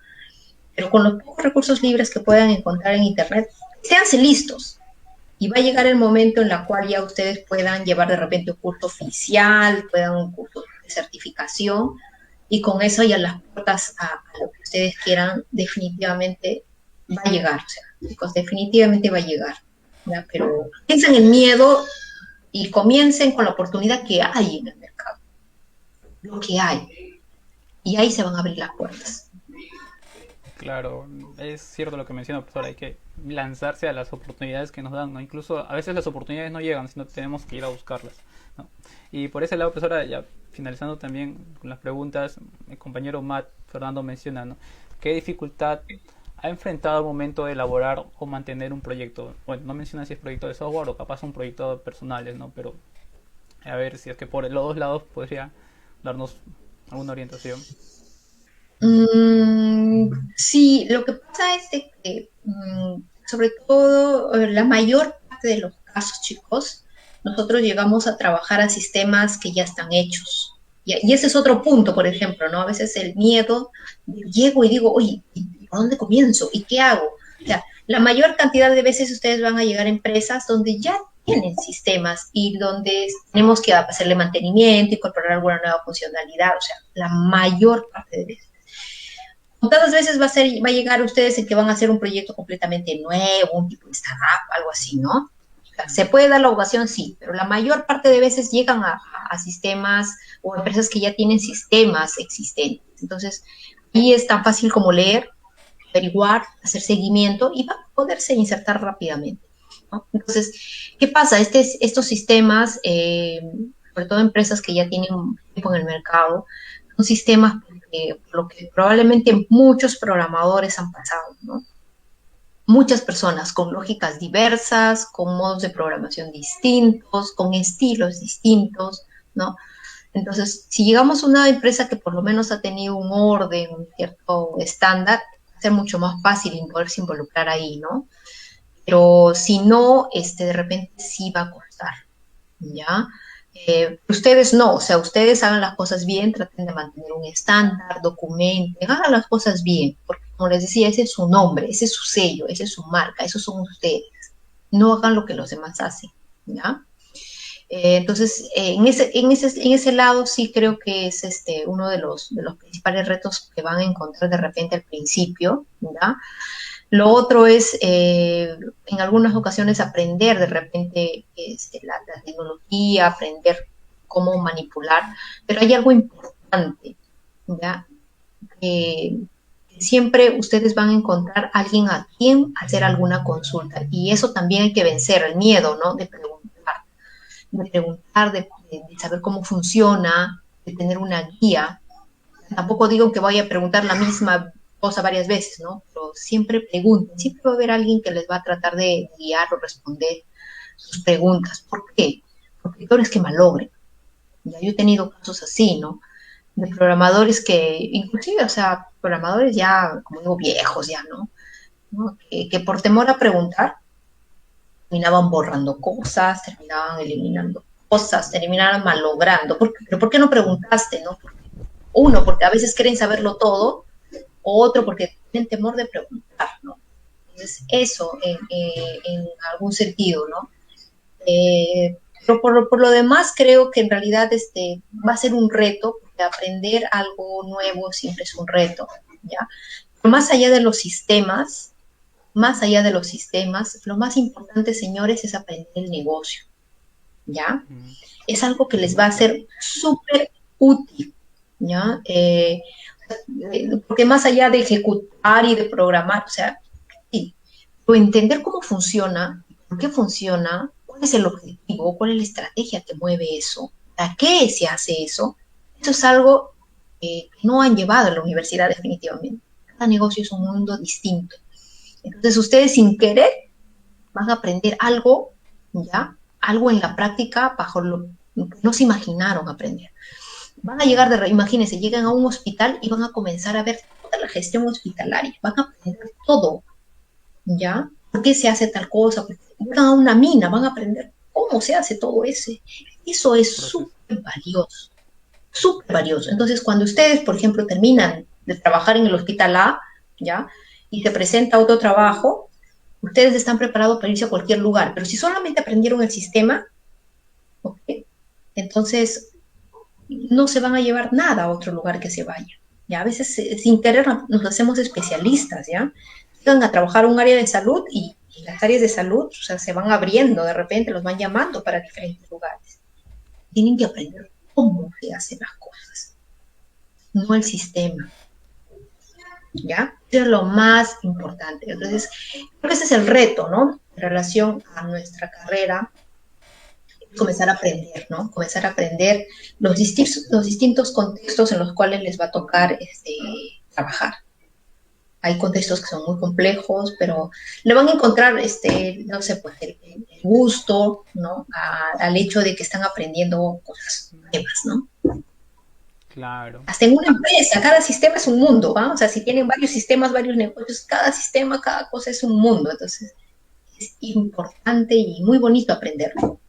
Pero con los pocos recursos libres que puedan encontrar en Internet, séanse listos. Y va a llegar el momento en el cual ya ustedes puedan llevar de repente un curso oficial, puedan un curso de certificación, y con eso ya las puertas a lo que ustedes quieran definitivamente va a llegar, o sea, chicos, definitivamente va a llegar, ¿ya? Pero piensen en el miedo y comiencen con la oportunidad que hay en el mercado, lo que hay, y ahí se van a abrir las puertas. Claro, es cierto lo que menciona, profesor, hay que lanzarse a las oportunidades que nos dan, ¿no? Incluso a veces las oportunidades no llegan, sino tenemos que ir a buscarlas, ¿no? Y por ese lado, profesora, ya finalizando también con las preguntas, mi compañero Matt Fernando menciona, ¿no? ¿Qué dificultad ha enfrentado al momento de elaborar o mantener un proyecto? Bueno, no menciona si es proyecto de software o capaz un proyecto personales, ¿no? Pero a ver si es que por los dos lados podría darnos alguna orientación. Sí, lo que pasa es de que, sobre todo, la mayor parte de los casos, chicos, nosotros llegamos a trabajar a sistemas que ya están hechos. Y ese es otro punto, por ejemplo, ¿no? A veces el miedo, llego y digo, oye, ¿por dónde comienzo? ¿Y qué hago? O sea, la mayor cantidad de veces ustedes van a llegar a empresas donde ya tienen sistemas y donde tenemos que hacerle mantenimiento, incorporar alguna nueva funcionalidad, o sea, la mayor parte de veces. Contadas veces va a llegar ustedes en que van a hacer un proyecto completamente nuevo, un tipo de startup, algo así, ¿no? O sea, se puede dar la ocasión, sí, pero la mayor parte de veces llegan a sistemas o empresas que ya tienen sistemas existentes. Entonces, ahí es tan fácil como leer, averiguar, hacer seguimiento y va a poderse insertar rápidamente, ¿no? Entonces, ¿qué pasa? Estos sistemas, sobre todo empresas que ya tienen un tiempo en el mercado, son sistemas por lo que probablemente muchos programadores han pasado, ¿no? Muchas personas con lógicas diversas, con modos de programación distintos, con estilos distintos, ¿no? Entonces, si llegamos a una empresa que por lo menos ha tenido un orden, un cierto estándar, va a ser mucho más fácil poderse involucrar ahí, ¿no? Pero si no, de repente sí va a costar, ¿ya? Ustedes no, o sea, ustedes hagan las cosas bien, traten de mantener un estándar, documenten, hagan las cosas bien, porque como les decía, ese es su nombre, ese es su sello, esa es su marca, esos son ustedes. No hagan lo que los demás hacen, ¿ya? Entonces, en ese lado sí creo que es uno de los principales retos que van a encontrar de repente al principio, ¿ya? Lo otro es, en algunas ocasiones, aprender de repente la tecnología, aprender cómo manipular, pero hay algo importante, ¿ya? Que siempre ustedes van a encontrar a alguien a quien hacer alguna consulta y eso también hay que vencer, el miedo, ¿no? De saber cómo funciona, de tener una guía. Tampoco digo que vaya a preguntar la misma cosa varias veces, ¿no? Pero siempre pregunten, siempre va a haber alguien que les va a tratar de guiar o responder sus preguntas. ¿Por qué? Porque peor es que malogren. Ya yo he tenido casos así, ¿no? De programadores que, inclusive, o sea, programadores ya, como digo, viejos ya, ¿no? ¿No? Que por temor a preguntar, terminaban borrando cosas, terminaban eliminando cosas, terminaban malogrando. ¿Pero por qué no preguntaste, no? Uno, porque a veces quieren saberlo todo, o otro porque tienen temor de preguntar, ¿no? Entonces, eso en algún sentido, ¿no? Pero por lo demás, creo que en realidad va a ser un reto, porque aprender algo nuevo siempre es un reto, ¿ya? Pero más allá de los sistemas, lo más importante, señores, es aprender el negocio, ¿ya? Mm. Es algo que les va a ser súper útil, ¿ya? Porque más allá de ejecutar y de programar, o sea, sí, pero entender cómo funciona, por qué funciona, cuál es el objetivo, cuál es la estrategia que mueve eso, para qué se hace eso es algo que no han llevado a la universidad definitivamente. Cada negocio es un mundo distinto. Entonces ustedes sin querer van a aprender algo, ¿ya? Algo en la práctica bajo lo que no se imaginaron aprender. Van a llegar, imagínense, llegan a un hospital y van a comenzar a ver toda la gestión hospitalaria, van a aprender todo, ¿ya? ¿Por qué se hace tal cosa? Van a una mina, van a aprender cómo se hace todo ese. Eso es Proceso. súper valioso, súper valioso. Entonces, cuando ustedes, por ejemplo, terminan de trabajar en el hospital A, ¿ya? Y se presenta otro trabajo, ustedes están preparados para irse a cualquier lugar, pero si solamente aprendieron el sistema, ¿ok? Entonces no se van a llevar nada a otro lugar que se vaya. Ya a veces sin querer nos hacemos especialistas, ¿ya? Llegan a trabajar un área de salud y las áreas de salud, o sea, se van abriendo de repente, los van llamando para diferentes lugares. Tienen que aprender cómo se hacen las cosas, no el sistema, ¿ya? Eso es lo más importante. Entonces, creo que ese es el reto, ¿no? En relación a nuestra carrera, comenzar a aprender, ¿no? Comenzar a aprender los distintos contextos en los cuales les va a tocar trabajar. Hay contextos que son muy complejos, pero le van a encontrar, no sé, pues el gusto, ¿no? Al hecho de que están aprendiendo cosas nuevas, ¿no? Claro. Hasta en una empresa, cada sistema es un mundo, ¿va? O sea, si tienen varios sistemas, varios negocios, cada sistema, cada cosa es un mundo. Entonces, es importante y muy bonito aprenderlo.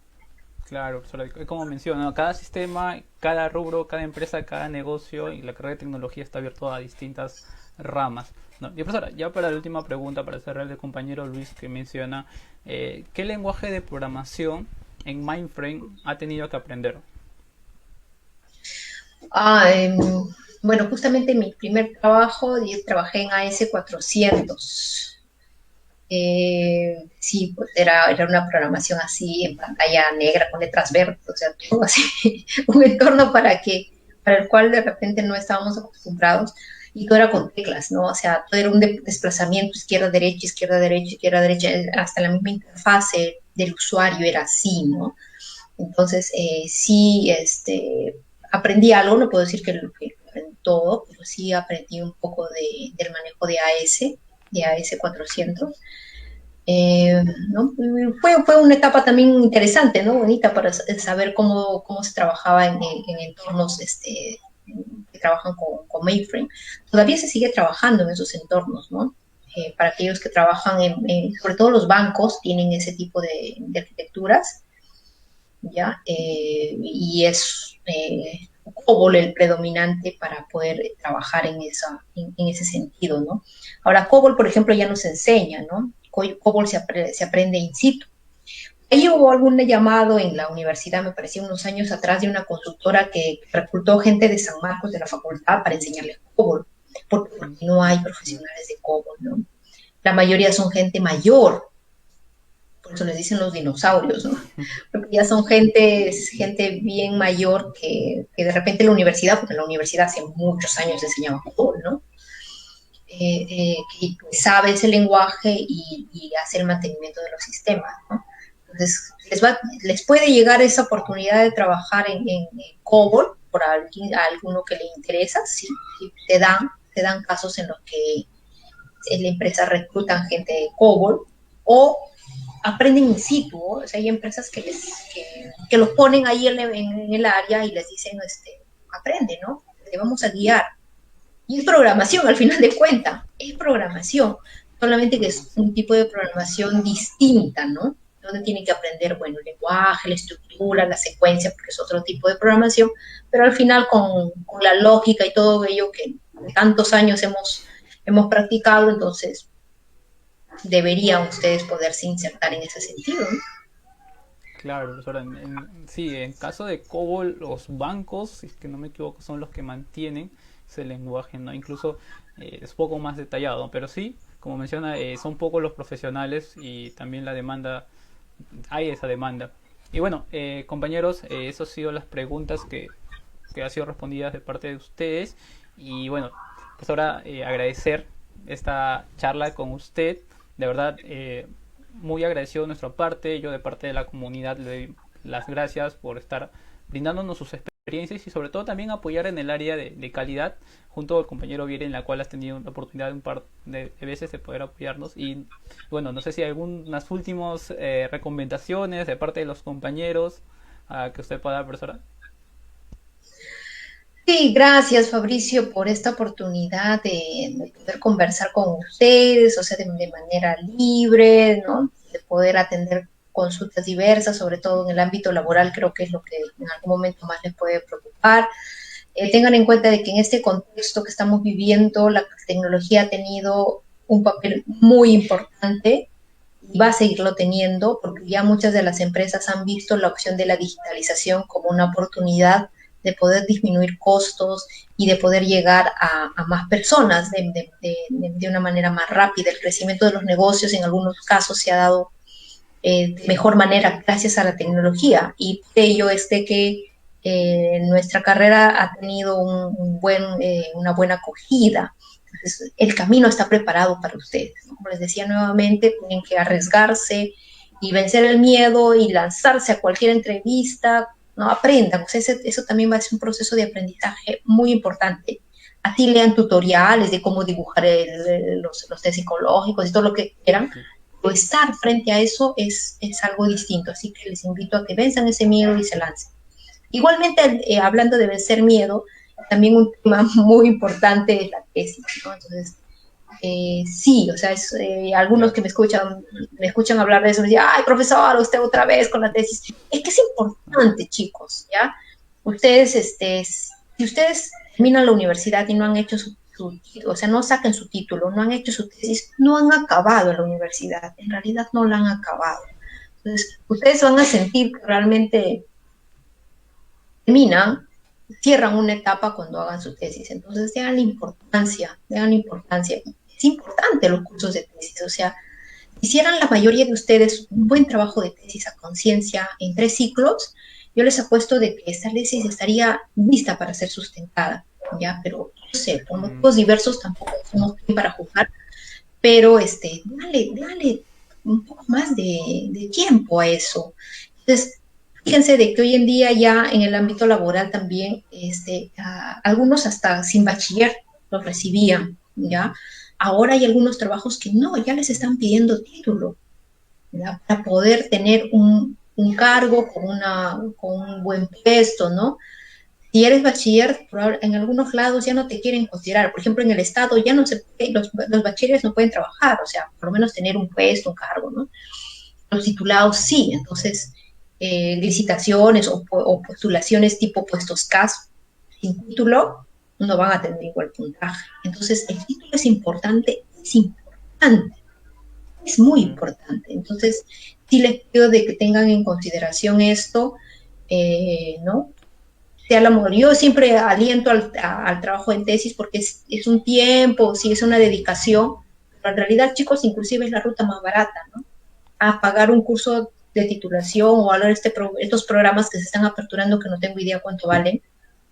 Claro, profesora, como menciona, cada sistema, cada rubro, cada empresa, cada negocio y la carrera de tecnología está abierto a distintas ramas. ¿No? Y profesora, ya para la última pregunta, para cerrar el compañero Luis que menciona, ¿qué lenguaje de programación en Mindframe ha tenido que aprender? Ah, bueno, justamente mi primer trabajo, yo trabajé en AS400. Sí, pues era una programación así en pantalla negra con letras verdes, o sea, todo así, un entorno para el cual de repente no estábamos acostumbrados y todo era con teclas, ¿no? O sea, todo era un desplazamiento izquierda, derecha, izquierda, derecha, hasta la misma interfase del usuario era así, ¿no? Entonces, sí, aprendí algo, no puedo decir que aprendí todo, pero sí aprendí un poco del manejo de AS400. ¿No? Fue una etapa también interesante, ¿no? Bonita para saber cómo se trabajaba en entornos que trabajan con mainframe. Todavía se sigue trabajando en esos entornos, ¿no? Para aquellos que trabajan sobre todo los bancos tienen ese tipo de arquitecturas, ¿ya? Y es COBOL el predominante para poder trabajar en ese sentido, ¿no? Ahora, COBOL, por ejemplo, ya nos enseña, ¿no? COBOL se aprende in situ. Ahí hubo algún llamado en la universidad, me parecía unos años atrás, de una consultora que reclutó gente de San Marcos de la facultad para enseñarles COBOL, porque no hay profesionales de COBOL, ¿no? La mayoría son gente mayor, por eso les dicen los dinosaurios, ¿no? Porque ya son gente bien mayor que de repente en la universidad, porque en la universidad hace muchos años enseñaba fútbol, ¿no? Que sabe ese lenguaje y hace el mantenimiento de los sistemas, ¿no? Entonces, les puede llegar esa oportunidad de trabajar en COBOL por a alguno que le interesa, sí, sí se dan casos en los que la empresa reclutan gente de COBOL o aprenden in situ, ¿no? O sea, hay empresas que los ponen ahí en el área y les dicen, aprende, ¿no? Te vamos a guiar. Y es programación, al final de cuentas, es programación, solamente que es un Programación. tipo de programación distinta, ¿no? Donde tienen que aprender, bueno, el lenguaje, la estructura, la secuencia, porque es otro tipo de programación, pero al final con la lógica y todo ello que tantos años hemos practicado, entonces deberían ustedes poderse insertar en ese sentido, ¿no? Claro, profesora. Sí, en caso de COBOL, los bancos, si es que no me equivoco, son los que mantienen ese lenguaje, ¿no? Incluso es poco más detallado, pero sí, como menciona, son pocos los profesionales y también la demanda, hay esa demanda. Y bueno, compañeros, eso han sido las preguntas que han sido respondidas de parte de ustedes. Y bueno, pues ahora agradecer esta charla con usted. De verdad, muy agradecido de nuestra parte. Yo de parte de la comunidad le doy las gracias por estar brindándonos sus experiencias y sobre todo también apoyar en el área de calidad junto al compañero Viere, en la cual has tenido la oportunidad de un par de veces de poder apoyarnos. Y bueno, no sé si hay algunas últimas recomendaciones de parte de los compañeros que usted pueda dar, profesora. Sí, gracias Fabricio por esta oportunidad de poder conversar con ustedes, o sea, de manera libre, ¿no? De poder atender consultas diversas, sobre todo en el ámbito laboral, creo que es lo que en algún momento más les puede preocupar. Tengan en cuenta de que en este contexto que estamos viviendo, la tecnología ha tenido un papel muy importante y va a seguirlo teniendo, porque ya muchas de las empresas han visto la opción de la digitalización como una oportunidad de poder disminuir costos y de poder llegar a más personas de una manera más rápida. El crecimiento de los negocios en algunos casos se ha dado de mejor manera gracias a la tecnología y por ello es de que nuestra carrera ha tenido una buena acogida. Entonces, el camino está preparado para ustedes. Como les decía nuevamente, tienen que arriesgarse y vencer el miedo y lanzarse a cualquier entrevista, ¿no? Aprendan, o sea, eso también va a ser un proceso de aprendizaje muy importante. Así lean tutoriales de cómo dibujar los test psicológicos y todo lo que quieran, o estar frente a eso es algo distinto. Así que les invito a que venzan ese miedo y se lancen. Igualmente, hablando de vencer miedo, también un tema muy importante es la tesis, ¿no? Entonces, sí, o sea, algunos que me escuchan hablar de eso, me dicen, ay, profesor, usted otra vez con la tesis. Es que es importante, chicos, ¿ya? Ustedes, si ustedes terminan la universidad y no han hecho o sea, no sacan su título, no han hecho su tesis, no han acabado en la universidad, en realidad no la han acabado. Entonces, ustedes van a sentir que realmente terminan, cierran una etapa cuando hagan su tesis. Entonces, vean la importancia, vean la importancia. Es importante los cursos de tesis, o sea, hicieran la mayoría de ustedes un buen trabajo de tesis a conciencia en 3 ciclos, yo les apuesto de que esta tesis estaría lista para ser sustentada, ¿ya? Pero, no sé, por motivos diversos tampoco somos quien para juzgar, pero dale un poco más de tiempo a eso. Entonces, fíjense de que hoy en día ya en el ámbito laboral también, algunos hasta sin bachiller los recibían, ¿ya? Ahora hay algunos trabajos que no, ya les están pidiendo título, ¿ya? Para poder tener un cargo con un buen puesto, ¿no? Si eres bachiller, en algunos lados ya no te quieren considerar. Por ejemplo, en el Estado ya no los bachilleres no pueden trabajar, o sea, por lo menos tener un puesto, un cargo, ¿no? Los titulados sí, entonces licitaciones o postulaciones tipo puestos CAS sin título no van a tener igual puntaje. Entonces, el título es muy importante. Entonces, sí les pido de que tengan en consideración esto, ¿no? Sea la mejor. Yo siempre aliento al trabajo en tesis porque es un tiempo, sí, es una dedicación, pero en realidad, chicos, inclusive es la ruta más barata, ¿no? A pagar un curso de titulación o a estos programas que se están aperturando que no tengo idea cuánto valen,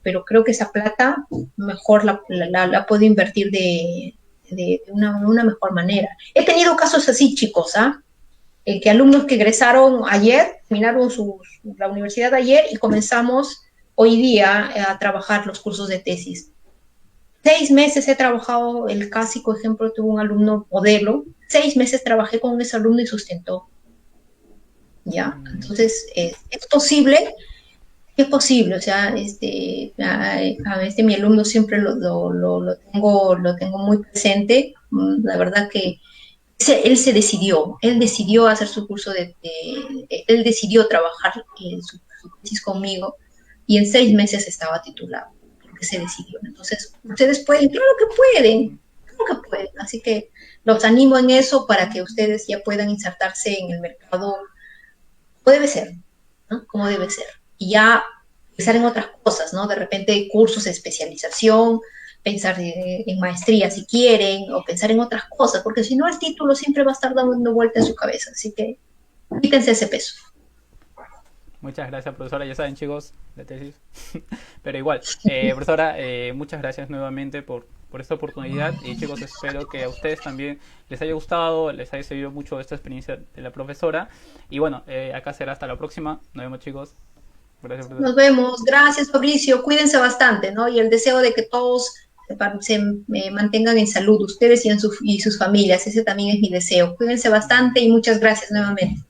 pero creo que esa plata mejor la puedo invertir de una mejor manera. He tenido casos así, chicos, ¿ah? Que alumnos que egresaron ayer, terminaron la universidad ayer y comenzamos hoy día a trabajar los cursos de tesis. 6 meses he trabajado, el clásico ejemplo, tuve un alumno modelo, 6 meses trabajé con ese alumno y sustentó, ¿ya? Entonces, es posible, o sea, mi alumno siempre lo tengo muy presente, la verdad que él decidió hacer su curso él decidió trabajar su tesis conmigo y en 6 meses estaba titulado, porque se decidió. Entonces, ustedes pueden, claro que pueden, así que los animo en eso para que ustedes ya puedan insertarse en el mercado como debe ser, ¿no? Como debe ser. Y ya pensar en otras cosas, ¿no? De repente cursos de especialización, pensar en maestría si quieren, o pensar en otras cosas, porque si no el título siempre va a estar dando vuelta en su cabeza, así que quítense ese peso. Muchas gracias, profesora. Ya saben, chicos, de tesis. Pero igual, profesora, muchas gracias nuevamente por esta oportunidad. Y chicos, espero que a ustedes también les haya gustado, les haya servido mucho esta experiencia de la profesora. Y bueno, acá será hasta la próxima. Nos vemos, chicos. Gracias, profesora. Nos vemos. Gracias, Fabricio. Cuídense bastante, ¿no? Y el deseo de que todos se mantengan en salud, ustedes y sus familias. Ese también es mi deseo. Cuídense bastante y muchas gracias nuevamente.